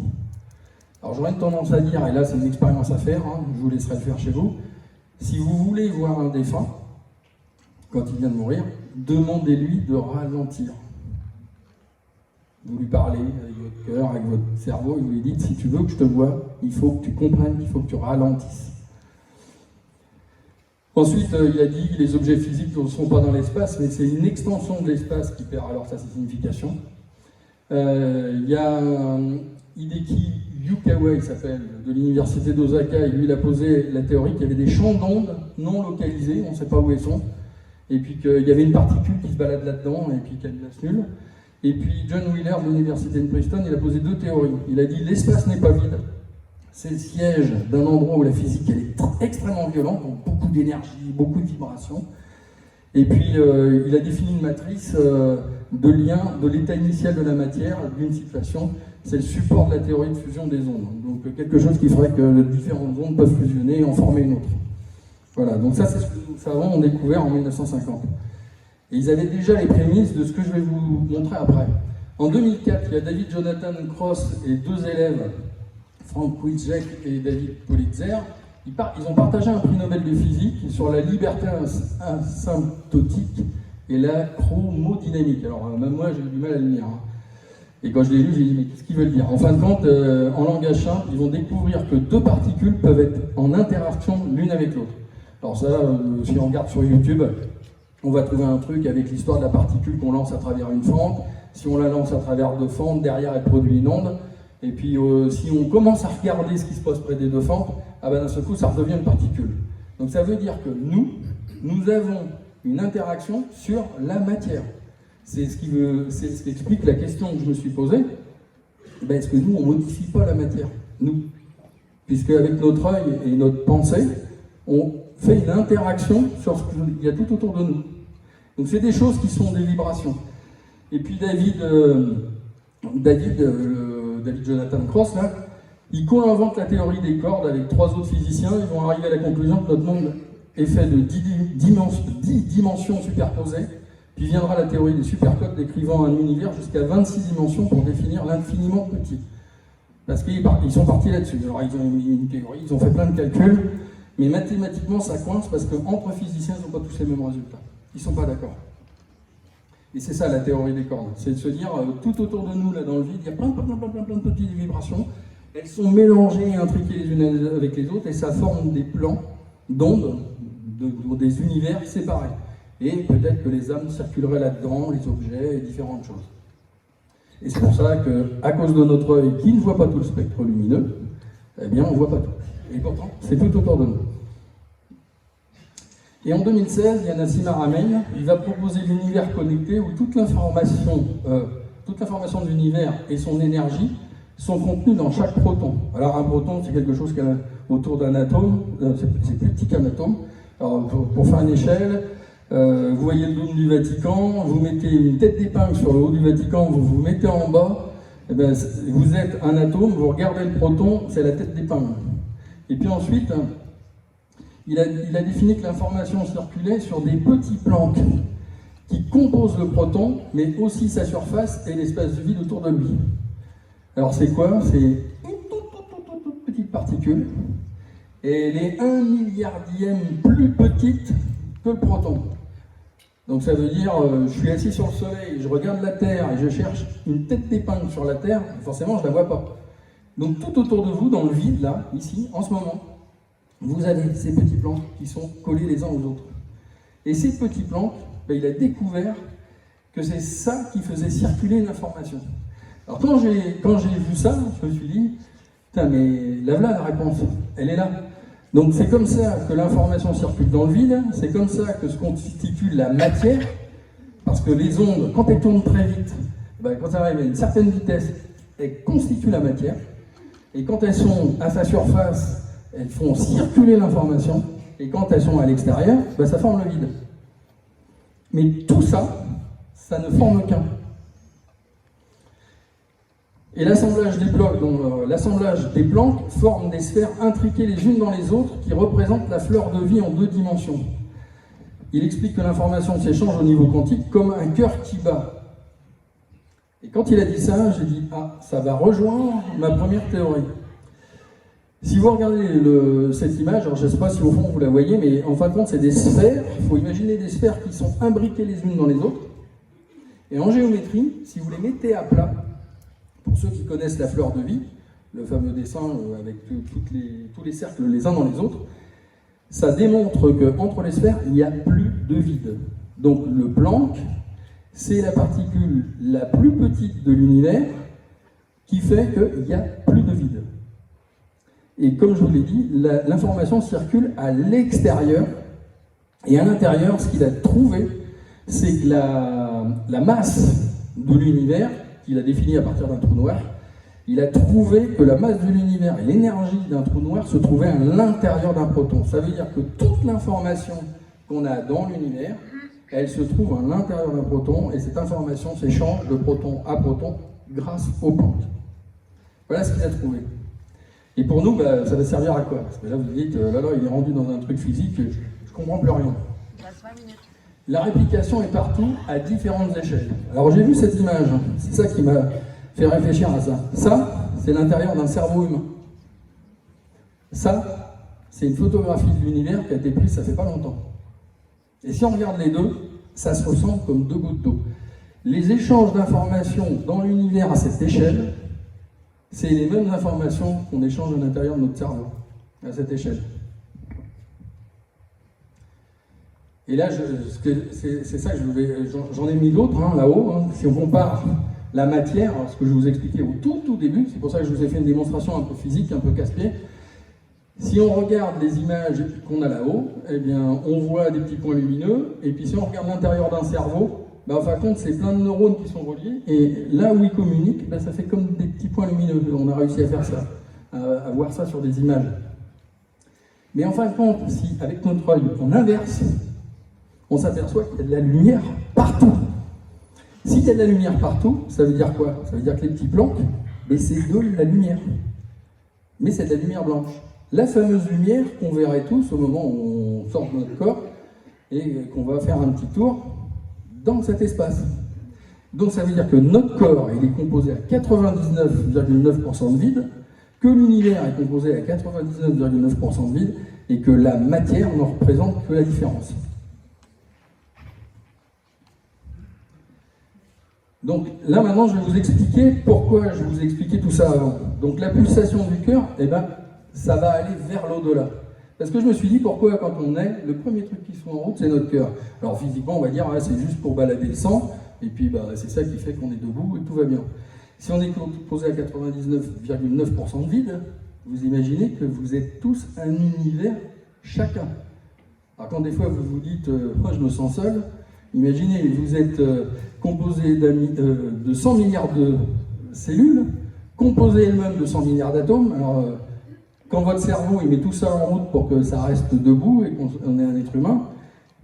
Alors j'aurais une tendance à dire, et là c'est une expérience à faire, je vous laisserai le faire chez vous, si vous voulez voir un défunt, quand il vient de mourir, demandez-lui de ralentir. Vous lui parlez avec votre cœur, avec votre cerveau, et vous lui dites, si tu veux que je te voie, il faut que tu comprennes, il faut que tu ralentisses. Ensuite, il a dit que les objets physiques ne sont pas dans l'espace, mais c'est une extension de l'espace qui perd alors sa signification. Il y a Hideki Yukawa, il s'appelle, de l'université d'Osaka, et lui il a posé la théorie qu'il y avait des champs d'ondes non localisés, on ne sait pas où ils sont, et puis qu'il y avait une particule qui se balade là-dedans, et puis qu'elle glace nulle. Et puis John Wheeler de l'université de Princeton, il a posé deux théories. Il a dit l'espace n'est pas vide, c'est le siège d'un endroit où la physique elle est extrêmement violente, donc beaucoup d'énergie, beaucoup de vibrations. Et puis il a défini une matrice de lien de l'état initial de la matière d'une situation. C'est le support de la théorie de fusion des ondes. Donc quelque chose qui ferait que différentes ondes peuvent fusionner et en former une autre. Voilà, donc ça c'est ce que nos savants ont découvert en 1950. Et ils avaient déjà les prémices de ce que je vais vous montrer après. En 2004, il y a David Jonathan Cross et deux élèves, Frank Wilczek et David Politzer. Ils ont partagé un prix Nobel de physique sur la liberté asymptotique et la chromodynamique. Alors même moi j'ai eu du mal à le lire. Et quand je l'ai lu, j'ai dit mais qu'est-ce qu'ils veulent dire? En fin de compte, en langage simple, ils vont découvrir que deux particules peuvent être en interaction l'une avec l'autre. Alors ça, si on regarde sur YouTube, on va trouver un truc avec l'histoire de la particule qu'on lance à travers une fente. Si on la lance à travers deux fentes, derrière elle produit une onde. Et puis si on commence à regarder ce qui se passe près des deux fentes, ah ben d'un seul coup ça redevient une particule. Donc ça veut dire que nous avons une interaction sur la matière. C'est ce qui explique la question que je me suis posée. Ben, est-ce que nous on ne modifie pas la matière? Nous. Puisque avec notre œil et notre pensée, on fait une interaction sur ce qu'il y a tout autour de nous. Donc c'est des choses qui sont des vibrations. Et puis David Jonathan Cross, là, il co-invente la théorie des cordes avec trois autres physiciens. Ils vont arriver à la conclusion que notre monde est fait de 10 dimensions superposées. Puis viendra la théorie des supercodes décrivant un univers jusqu'à 26 dimensions pour définir l'infiniment petit. Parce qu'ils sont partis là-dessus. Alors ils ont mis une théorie, ils ont fait plein de calculs, mais mathématiquement ça coince parce qu'entre physiciens ils n'ont pas tous les mêmes résultats. Ils ne sont pas d'accord. Et c'est ça la théorie des cordes. C'est de se dire, tout autour de nous, là dans le vide, il y a plein de petites vibrations. Elles sont mélangées et intriquées les unes avec les autres et ça forme des plans d'ondes, des univers séparés. Et peut-être que les âmes circuleraient là-dedans, les objets et différentes choses. Et c'est pour ça qu'à cause de notre œil qui ne voit pas tout le spectre lumineux, eh bien on ne voit pas tout. Et pourtant, c'est tout autour de nous. Et en 2016, il y a Nassim Haramein, il va proposer l'univers connecté où toute l'information de l'univers et son énergie sont contenues dans chaque proton. Alors un proton, c'est quelque chose qui est autour d'un atome, c'est plus petit qu'un atome. Alors pour faire une échelle, vous voyez le dôme du Vatican, vous mettez une tête d'épingle sur le haut du Vatican, vous vous mettez en bas, et bien, vous êtes un atome, vous regardez le proton, c'est la tête d'épingle. Et puis ensuite, il a défini que l'information circulait sur des petits planks qui composent le proton, mais aussi sa surface et l'espace du vide autour de lui. Alors c'est quoi? C'est une toute petite particule, et elle est 1 milliardième plus petite que le proton. Donc ça veut dire, je suis assis sur le soleil, je regarde la Terre et je cherche une tête d'épingle sur la Terre, forcément je ne la vois pas. Donc tout autour de vous, dans le vide, là, ici, en ce moment, vous avez ces petits plans qui sont collés les uns aux autres. Et ces petits plans, ben, il a découvert que c'est ça qui faisait circuler une information. Alors quand j'ai vu ça, je me suis dit, putain mais là la réponse, elle est là. Donc c'est comme ça que l'information circule dans le vide, c'est comme ça que se constitue la matière, parce que les ondes, quand elles tournent très vite, ben, quand elles arrivent à une certaine vitesse, elles constituent la matière, et quand elles sont à sa surface, elles font circuler l'information, et quand elles sont à l'extérieur, ben, ça forme le vide. Mais tout ça, ça ne forme qu'un. Et l'assemblage des blocs, forme des sphères intriquées les unes dans les autres qui représentent la fleur de vie en 2 dimensions. Il explique que l'information s'échange au niveau quantique comme un cœur qui bat. Et quand il a dit ça, j'ai dit « Ah, ça va rejoindre ma première théorie ». Si vous regardez cette image, alors je ne sais pas si au fond vous la voyez, mais en fin de compte c'est des sphères, il faut imaginer des sphères qui sont imbriquées les unes dans les autres. Et en géométrie, si vous les mettez à plat, pour ceux qui connaissent la fleur de vie, le fameux dessin avec tous les cercles les uns dans les autres, ça démontre qu'entre les sphères, il n'y a plus de vide. Donc le Planck, c'est la particule la plus petite de l'univers qui fait qu'il n'y a plus de vide. Et comme je vous l'ai dit, l'information circule à l'extérieur, et à l'intérieur, ce qu'il a trouvé, c'est que la masse de l'univers, qu'il a définie à partir d'un trou noir, il a trouvé que la masse de l'univers et l'énergie d'un trou noir se trouvaient à l'intérieur d'un proton. Ça veut dire que toute l'information qu'on a dans l'univers, elle se trouve à l'intérieur d'un proton, et cette information s'échange de proton à proton grâce au Planck. Voilà ce qu'il a trouvé. Et pour nous, ça va servir à quoi? Parce que là, vous dites, là, il est rendu dans un truc physique, je ne comprends plus rien. La réplication est partout, à différentes échelles. Alors j'ai vu cette image, c'est ça qui m'a fait réfléchir à ça. Ça, c'est l'intérieur d'un cerveau humain. Ça, c'est une photographie de l'univers qui a été prise, ça fait pas longtemps. Et si on regarde les deux, ça se ressemble comme deux gouttes d'eau. Les échanges d'informations dans l'univers à cette échelle, c'est les mêmes informations qu'on échange à l'intérieur de notre cerveau, à cette échelle. Et là, c'est ça que j'en ai mis d'autres là-haut. Si on compare la matière, ce que je vous expliquais au tout début, c'est pour ça que je vous ai fait une démonstration un peu physique, un peu casse-pied. Si on regarde les images qu'on a là-haut, eh bien, on voit des petits points lumineux, et puis si on regarde l'intérieur d'un cerveau, en fin de compte, c'est plein de neurones qui sont reliés, et là où ils communiquent, ça fait comme des petits points lumineux. On a réussi à faire ça, à voir ça sur des images. Mais en fin de compte, si avec notre œil on inverse, on s'aperçoit qu'il y a de la lumière partout. S'il y a de la lumière partout, ça veut dire quoi? Ça veut dire que les petits Planck, c'est de la lumière. Mais c'est de la lumière blanche. La fameuse lumière qu'on verrait tous au moment où on sort de notre corps et qu'on va faire un petit tour dans cet espace. Donc ça veut dire que notre corps, il est composé à 99,9% de vide, que l'univers est composé à 99,9% de vide, et que la matière ne représente que la différence. Donc là maintenant je vais vous expliquer pourquoi je vous ai expliqué tout ça avant. Donc la pulsation du cœur, ça va aller vers l'au-delà. Parce que je me suis dit pourquoi quand on est, le premier truc qui se met en route c'est notre cœur. Alors physiquement on va dire c'est juste pour balader le sang, et puis c'est ça qui fait qu'on est debout et tout va bien. Si on est composé à 99,9% de vide, vous imaginez que vous êtes tous un univers chacun. Alors quand des fois vous vous dites moi je me sens seul, imaginez, vous êtes composé de 100 milliards de cellules, composé elle-même de 100 milliards d'atomes. Alors, quand votre cerveau il met tout ça en route pour que ça reste debout et qu'on ait un être humain,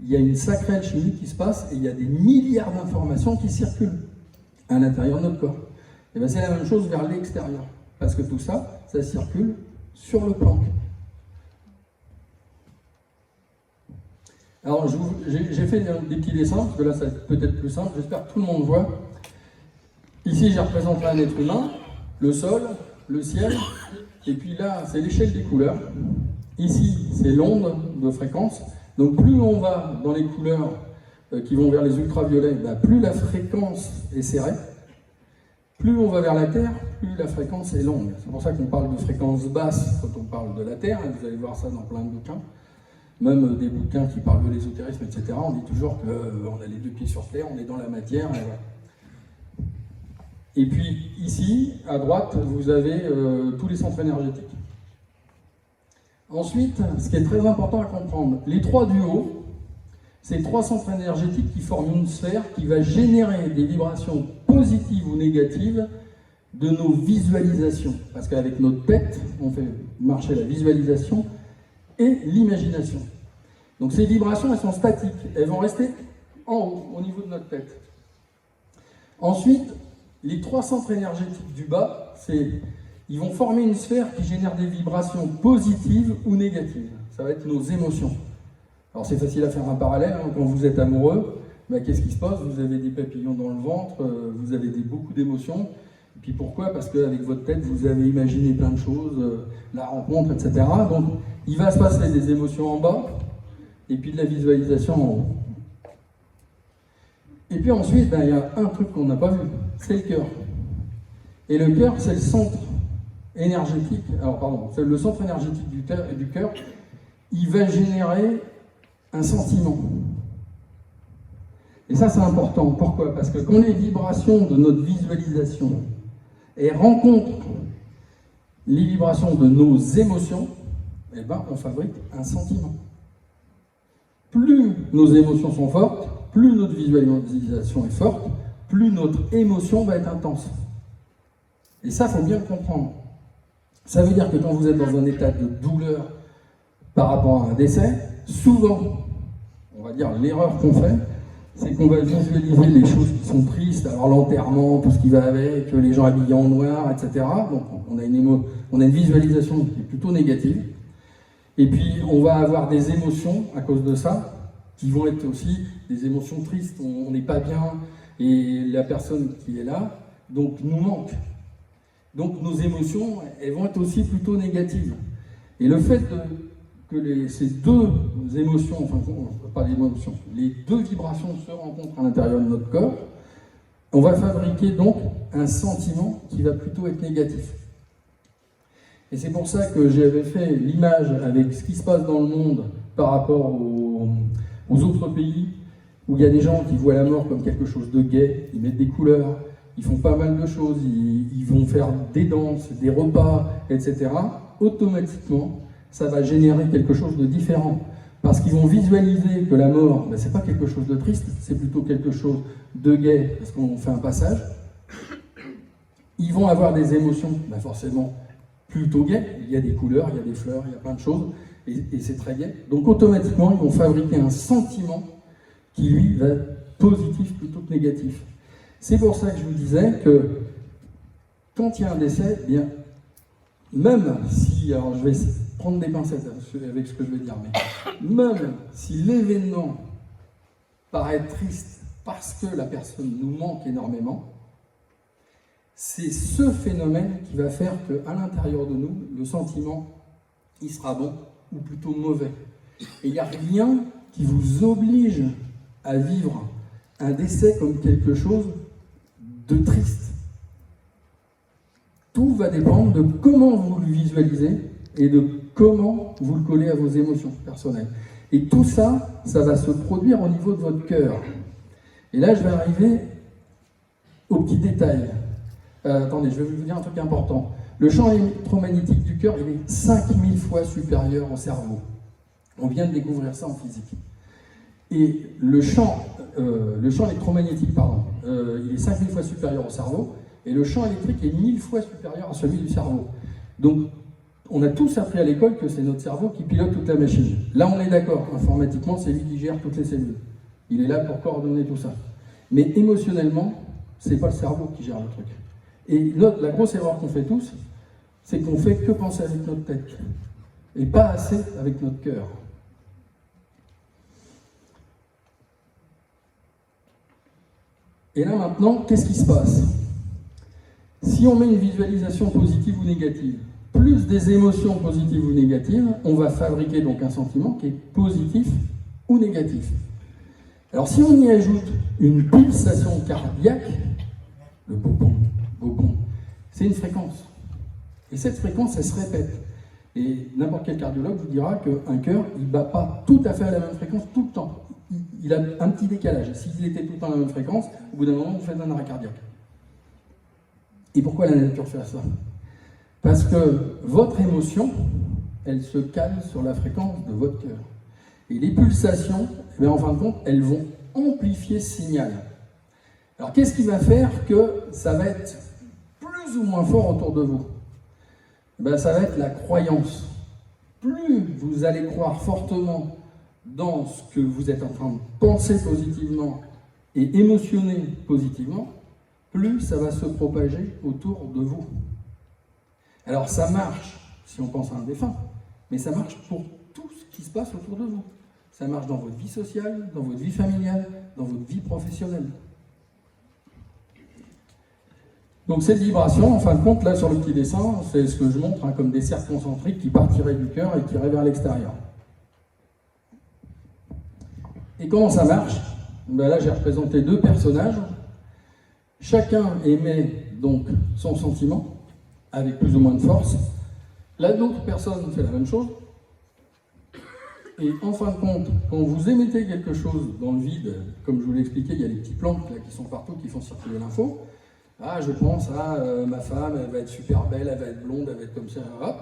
il y a une sacrée alchimie qui se passe et il y a des milliards d'informations qui circulent à l'intérieur de notre corps. Et c'est la même chose vers l'extérieur, parce que tout ça, ça circule sur le Planck. Alors, j'ai fait des petits dessins, parce que là, ça va être peut-être plus simple. J'espère que tout le monde voit. Ici, j'ai représenté un être humain, le sol, le ciel, et puis là, c'est l'échelle des couleurs. Ici, c'est l'onde de fréquence. Donc, plus on va dans les couleurs qui vont vers les ultraviolets, plus la fréquence est serrée. Plus on va vers la Terre, plus la fréquence est longue. C'est pour ça qu'on parle de fréquence basse quand on parle de la Terre, et vous allez voir ça dans plein de bouquins. Même des bouquins qui parlent de l'ésotérisme, etc., on dit toujours qu'on a les deux pieds sur terre, on est dans la matière. Et, voilà. Et puis ici, à droite, vous avez tous les centres énergétiques. Ensuite, ce qui est très important à comprendre, les trois du haut, c'est trois centres énergétiques qui forment une sphère qui va générer des vibrations positives ou négatives de nos visualisations. Parce qu'avec notre tête, on fait marcher la visualisation et l'imagination. Donc ces vibrations, elles sont statiques, elles vont rester en haut, au niveau de notre tête. Ensuite, les trois centres énergétiques du bas, ils vont former une sphère qui génère des vibrations positives ou négatives. Ça va être nos émotions. Alors c'est facile à faire un parallèle, quand vous êtes amoureux, qu'est-ce qui se passe? Vous avez des papillons dans le ventre, vous avez beaucoup d'émotions. Et puis pourquoi? Parce qu'avec votre tête, vous avez imaginé plein de choses, la rencontre, etc. Donc il va se passer des émotions en bas, et puis de la visualisation en haut. Et puis ensuite, il y a un truc qu'on n'a pas vu, c'est le cœur. Et le cœur, c'est le centre énergétique, c'est le centre énergétique du cœur il va générer un sentiment. Et ça, c'est important. Pourquoi? Parce que quand les vibrations de notre visualisation elles rencontrent les vibrations de nos émotions, eh ben, on fabrique un sentiment. Plus nos émotions sont fortes, plus notre visualisation est forte, plus notre émotion va être intense. Et ça, il faut bien le comprendre. Ça veut dire que quand vous êtes dans un état de douleur par rapport à un décès, souvent, on va dire l'erreur qu'on fait, c'est qu'on va visualiser les choses qui sont tristes, alors l'enterrement, tout ce qui va avec, les gens habillés en noir, etc. Donc on a une visualisation qui est plutôt négative. Et puis on va avoir des émotions à cause de ça, qui vont être aussi des émotions tristes. On n'est pas bien, et la personne qui est là, donc nous manque. Donc nos émotions, elles vont être aussi plutôt négatives. Et le fait que ces deux émotions, enfin pas les émotions, les deux vibrations se rencontrent à l'intérieur de notre corps, on va fabriquer donc un sentiment qui va plutôt être négatif. Et c'est pour ça que j'avais fait l'image avec ce qui se passe dans le monde par rapport aux autres pays, où il y a des gens qui voient la mort comme quelque chose de gai, ils mettent des couleurs, ils font pas mal de choses, ils vont faire des danses, des repas, etc. Automatiquement, ça va générer quelque chose de différent. Parce qu'ils vont visualiser que la mort, ben, c'est pas quelque chose de triste, c'est plutôt quelque chose de gai, parce qu'on fait un passage. Ils vont avoir des émotions, ben forcément, plutôt gaies. Il y a des couleurs, il y a des fleurs, il y a plein de choses, et c'est très gai. Donc automatiquement, ils vont fabriquer un sentiment qui, lui, va être positif plutôt que négatif. C'est pour ça que je vous disais que quand il y a un décès, bien, même si, alors je vais prendre des pincettes avec ce que je vais dire, mais même si l'événement paraît triste parce que la personne nous manque énormément, c'est ce phénomène qui va faire qu'à l'intérieur de nous, le sentiment, il sera bon ou plutôt mauvais. Et il n'y a rien qui vous oblige à vivre un décès comme quelque chose de triste. Tout va dépendre de comment vous le visualisez et de comment vous le collez à vos émotions personnelles. Et tout ça, ça va se produire au niveau de votre cœur. Et là, je vais arriver au petit détail. Attendez, je vais vous dire un truc important. Le champ électromagnétique du cœur, il est 5000 fois supérieur au cerveau. On vient de découvrir ça en physique. Et le champ électromagnétique, il est 5000 fois supérieur au cerveau, et le champ électrique est 1000 fois supérieur à celui du cerveau. Donc, on a tous appris à l'école que c'est notre cerveau qui pilote toute la machine. Là, on est d'accord, informatiquement, c'est lui qui gère toutes les cellules. Il est là pour coordonner tout ça. Mais émotionnellement, c'est pas le cerveau qui gère le truc. Et la grosse erreur qu'on fait tous, c'est qu'on fait que penser avec notre tête, et pas assez avec notre cœur. Et là maintenant, qu'est-ce qui se passe? Si on met une visualisation positive ou négative, plus des émotions positives ou négatives, on va fabriquer donc un sentiment qui est positif ou négatif. Alors si on y ajoute une pulsation cardiaque, le bobon, c'est une fréquence. Et cette fréquence, elle se répète. Et n'importe quel cardiologue vous dira qu'un cœur, il ne bat pas tout à fait à la même fréquence tout le temps. Il a un petit décalage. S'il était tout le temps à la même fréquence, au bout d'un moment, vous faites un arrêt cardiaque. Et pourquoi la nature fait ça? Parce que votre émotion, elle se cale sur la fréquence de votre cœur. Et les pulsations, eh bien, en fin de compte, elles vont amplifier ce signal. Alors qu'est-ce qui va faire que ça va être plus ou moins fort autour de vous? Eh bien, ça va être la croyance. Plus vous allez croire fortement dans ce que vous êtes en train de penser positivement et émotionner positivement, plus ça va se propager autour de vous. Alors ça marche si on pense à un défunt, mais ça marche pour tout ce qui se passe autour de vous. Ça marche dans votre vie sociale, dans votre vie familiale, dans votre vie professionnelle. Donc cette vibration, en fin de compte, là sur le petit dessin, c'est ce que je montre comme des cercles concentriques qui partiraient du cœur et qui iraient vers l'extérieur. Et comment ça marche? Ben là, j'ai représenté deux personnages. Chacun émet donc son sentiment, avec plus ou moins de force. Là, l'autre personne fait la même chose. Et en fin de compte, quand vous émettez quelque chose dans le vide, comme je vous l'ai expliqué, il y a des petits plantes là, qui sont partout, qui font circuler l'info. Ah, je pense à ma femme, elle va être super belle, elle va être blonde, elle va être comme ça, hop.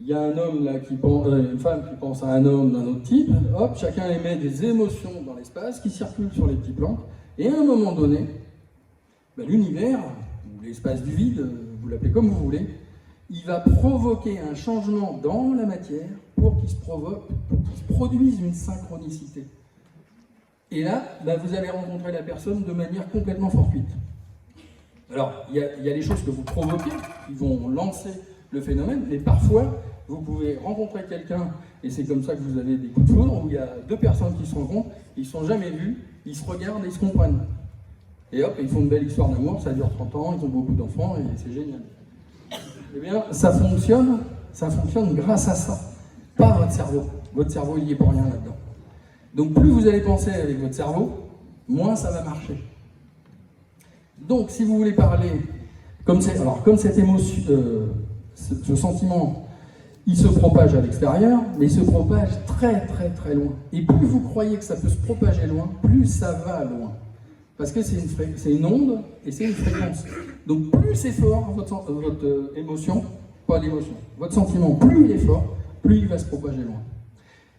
Il y a un homme là qui pense, une femme qui pense à un homme d'un autre type, hop, chacun émet des émotions dans l'espace qui circulent sur les petits plantes, et à un moment donné, l'univers, ou l'espace du vide, vous l'appelez comme vous voulez, il va provoquer un changement dans la matière pour qu'il se produise une synchronicité. Et là, vous allez rencontrer la personne de manière complètement fortuite. Alors, il y a les choses que vous provoquez, qui vont lancer le phénomène, mais parfois, vous pouvez rencontrer quelqu'un, et c'est comme ça que vous avez des coups de foudre, où il y a deux personnes qui se rencontrent, ils ne sont jamais vus, ils se regardent et ils se comprennent. Et hop, ils font une belle histoire d'amour, ça dure 30 ans, ils ont beaucoup d'enfants, et c'est génial. Eh bien, ça fonctionne grâce à ça, pas votre cerveau. Votre cerveau, il n'y est pour rien là-dedans. Donc, plus vous allez penser avec votre cerveau, moins ça va marcher. Donc, si vous voulez parler, comme cette émotion, ce sentiment, il se propage à l'extérieur, mais il se propage très très très loin. Et plus vous croyez que ça peut se propager loin, plus ça va loin. Parce que c'est une onde et c'est une fréquence. Donc plus c'est fort votre émotion, pas l'émotion, votre sentiment, plus il est fort, plus il va se propager loin.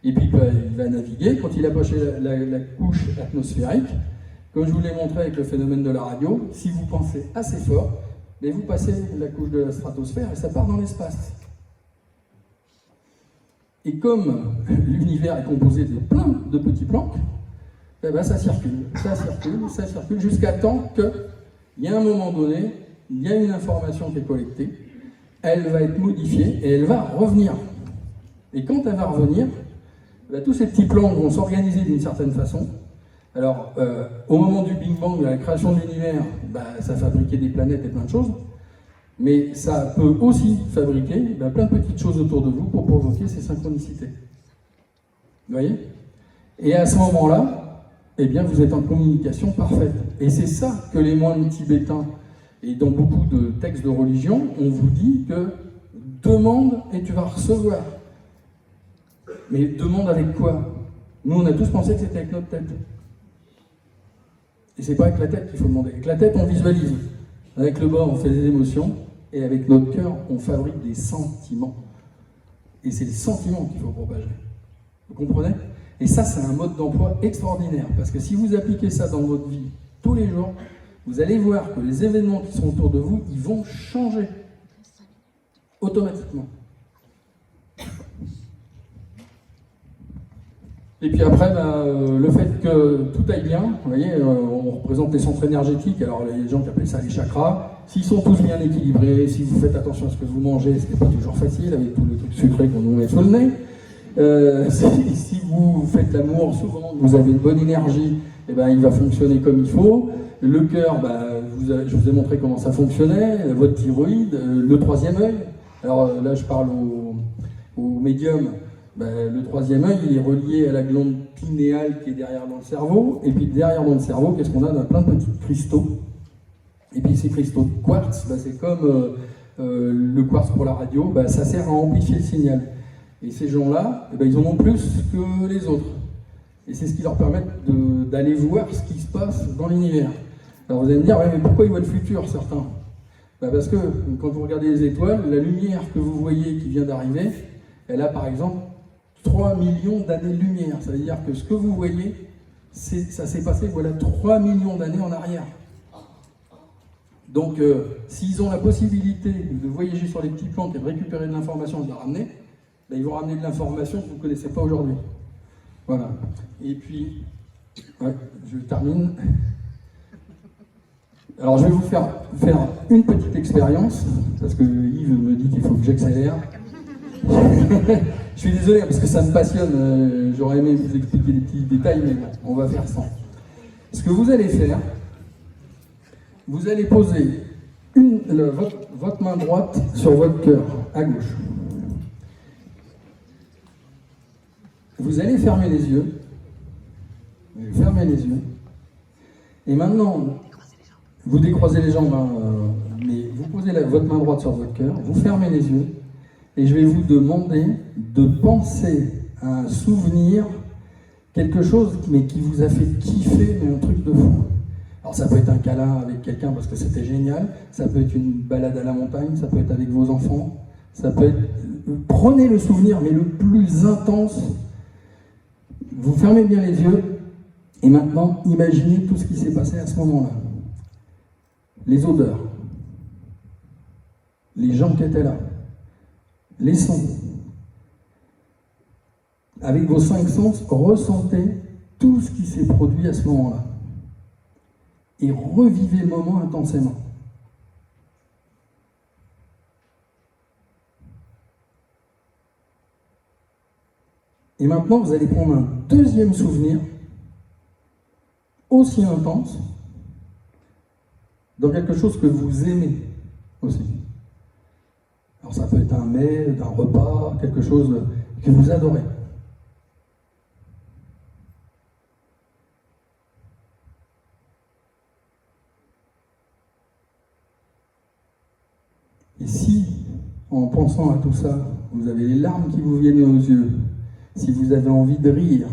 Et puis il va naviguer, quand il approche la couche atmosphérique, comme je vous l'ai montré avec le phénomène de la radio, si vous pensez assez fort, mais vous passez la couche de la stratosphère et ça part dans l'espace. Et comme l'univers est composé de plein de petits planques, ça circule, jusqu'à temps qu'il y a un moment donné, il y a une information qui est collectée, elle va être modifiée et elle va revenir. Et quand elle va revenir, tous ces petits plans vont s'organiser d'une certaine façon. Alors, au moment du Big Bang, de la création de l'univers, ça fabriquait des planètes et plein de choses, mais ça peut aussi fabriquer plein de petites choses autour de vous pour provoquer ces synchronicités. Vous voyez ? Et à ce moment-là, eh bien, vous êtes en communication parfaite. Et c'est ça que les moines tibétains, et dans beaucoup de textes de religion, on vous dit que demande et tu vas recevoir. Mais demande avec quoi? Nous, on a tous pensé que c'était avec notre tête. Et c'est pas avec la tête qu'il faut demander. Avec la tête, on visualise. Avec le bas, on fait des émotions. Et avec notre cœur, on fabrique des sentiments. Et c'est les sentiments qu'il faut propager. Vous comprenez? Et ça, c'est un mode d'emploi extraordinaire, parce que si vous appliquez ça dans votre vie tous les jours, vous allez voir que les événements qui sont autour de vous, ils vont changer automatiquement. Et puis après, le fait que tout aille bien, vous voyez, on représente les centres énergétiques, alors les gens qui appellent ça les chakras, s'ils sont tous bien équilibrés, si vous faites attention à ce que vous mangez, ce qui n'est pas toujours facile avec tous les trucs sucrés qu'on nous met sous le nez, si vous faites l'amour souvent, vous avez une bonne énergie, eh il va fonctionner comme il faut. Le cœur, je vous ai montré comment ça fonctionnait, votre thyroïde, le troisième œil. Alors là, je parle au médium. Le troisième œil, il est relié à la glande pinéale qui est derrière dans le cerveau. Et puis derrière dans le cerveau, qu'est-ce qu'on a? On a plein de petits cristaux. Et puis ces cristaux de quartz, c'est comme le quartz pour la radio, ça sert à amplifier le signal. Et ces gens-là, ils en ont plus que les autres. Et c'est ce qui leur permet d'aller voir ce qui se passe dans l'univers. Alors vous allez me dire, ouais, mais pourquoi ils voient le futur, certains? Parce que quand vous regardez les étoiles, la lumière que vous voyez qui vient d'arriver, elle a par exemple 3 millions d'années-lumière. Ça veut dire que ce que vous voyez, ça s'est passé 3 millions d'années en arrière. Donc, s'ils ont la possibilité de voyager sur les petits plantes et de récupérer de l'information et de la ramener, ils vont ramener de l'information que vous ne connaissez pas aujourd'hui. Voilà. Et puis, je termine. Alors, je vais vous faire une petite expérience, parce que Yves me dit qu'il faut que j'accélère. Je suis désolé, parce que ça me passionne. J'aurais aimé vous expliquer des petits détails, mais bon, on va faire sans. Ce que vous allez faire, vous allez poser votre main droite sur votre cœur, à gauche. Vous allez fermer les yeux. Et maintenant, vous décroisez les jambes, mais vous posez votre main droite sur votre cœur, vous fermez les yeux, et je vais vous demander de penser un souvenir, quelque chose mais qui vous a fait kiffer, mais un truc de fou. Alors ça peut être un câlin avec quelqu'un parce que c'était génial, ça peut être une balade à la montagne, ça peut être avec vos enfants, ça peut être... Prenez le souvenir, mais le plus intense. Vous fermez bien les yeux, et maintenant, imaginez tout ce qui s'est passé à ce moment-là. Les odeurs, les gens qui étaient là, les sons. Avec vos 5 sens, ressentez tout ce qui s'est produit à ce moment-là. Et revivez le moment intensément. Et maintenant, vous allez prendre un deuxième souvenir, aussi intense, dans quelque chose que vous aimez aussi. Alors ça peut être un mets, un repas, quelque chose que vous adorez. Et si, en pensant à tout ça, vous avez les larmes qui vous viennent aux yeux, si vous avez envie de rire,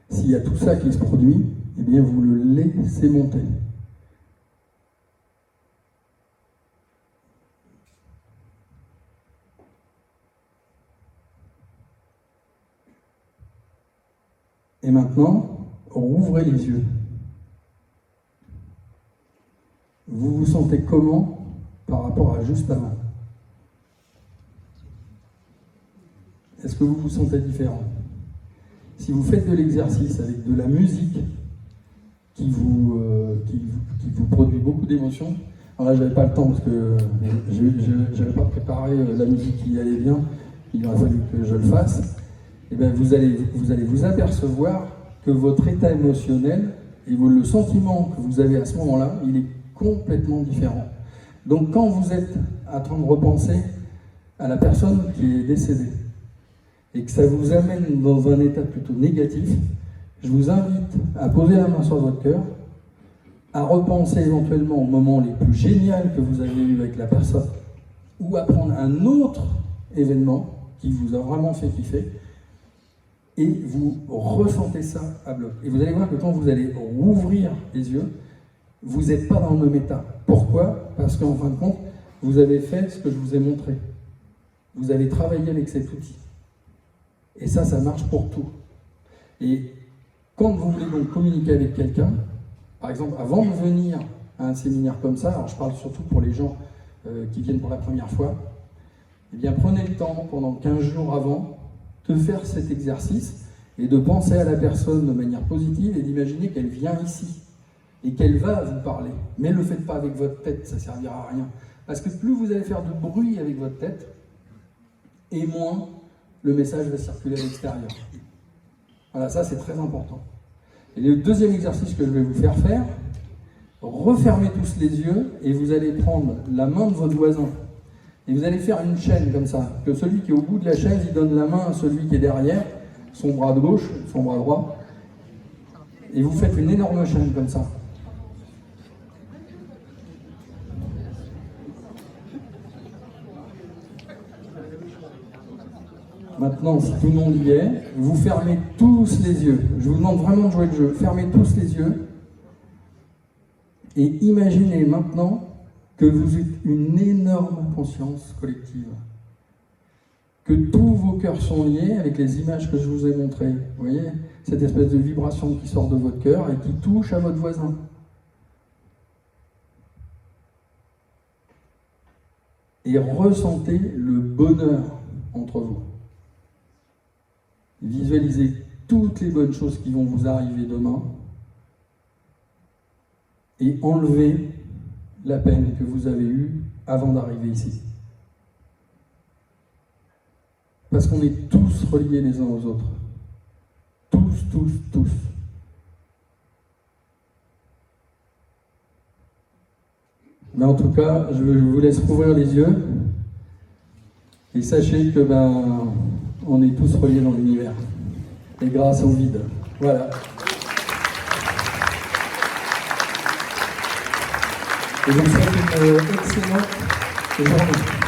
s'il y a tout ça qui se produit, eh bien vous le laissez monter. Et maintenant, rouvrez les yeux. Vous vous sentez comment par rapport à juste avant? Est-ce que vous vous sentez différent? Si vous faites de l'exercice avec de la musique qui vous produit beaucoup d'émotions, alors là j'avais pas le temps parce que je n'avais pas préparé la musique qui allait bien, il aurait fallu que je le fasse, et bien vous allez vous apercevoir que votre état émotionnel et le sentiment que vous avez à ce moment-là, il est complètement différent. Donc quand vous êtes en train de repenser à la personne qui est décédée, et que ça vous amène dans un état plutôt négatif, je vous invite à poser la main sur votre cœur, à repenser éventuellement aux moments les plus géniaux que vous avez eu avec la personne, ou à prendre un autre événement qui vous a vraiment fait kiffer, et vous ressentez ça à bloc. Et vous allez voir que quand vous allez rouvrir les yeux, vous n'êtes pas dans le même état. Pourquoi? Parce qu'en fin de compte, vous avez fait ce que je vous ai montré. Vous avez travaillé avec cet outil. Et ça marche pour tout. Et quand vous voulez donc communiquer avec quelqu'un, par exemple, avant de venir à un séminaire comme ça, alors je parle surtout pour les gens qui viennent pour la première fois, eh bien prenez le temps, pendant 15 jours avant, de faire cet exercice et de penser à la personne de manière positive et d'imaginer qu'elle vient ici et qu'elle va vous parler. Mais ne le faites pas avec votre tête, ça ne servira à rien. Parce que plus vous allez faire de bruit avec votre tête, et moins le message va circuler à l'extérieur. Voilà, ça c'est très important. Et le deuxième exercice que je vais vous faire faire, refermez tous les yeux et vous allez prendre la main de votre voisin. Et vous allez faire une chaîne comme ça, que celui qui est au bout de la chaise, il donne la main à celui qui est derrière, son bras de gauche, son bras droit, et vous faites une énorme chaîne comme ça. Maintenant, si tout le monde y est, vous fermez tous les yeux. Je vous demande vraiment de jouer le jeu. Fermez tous les yeux et imaginez maintenant que vous êtes une énorme conscience collective. Que tous vos cœurs sont liés avec les images que je vous ai montrées. Vous voyez, cette espèce de vibration qui sort de votre cœur et qui touche à votre voisin. Et ressentez le bonheur entre vous. Visualisez toutes les bonnes choses qui vont vous arriver demain et enlevez la peine que vous avez eue avant d'arriver ici. Parce qu'on est tous reliés les uns aux autres. Tous, tous, tous. Mais en tout cas, je vous laisse rouvrir les yeux et sachez que on est tous reliés dans l'univers. Et grâce au vide. Voilà. Et je vous souhaite une excellente journée.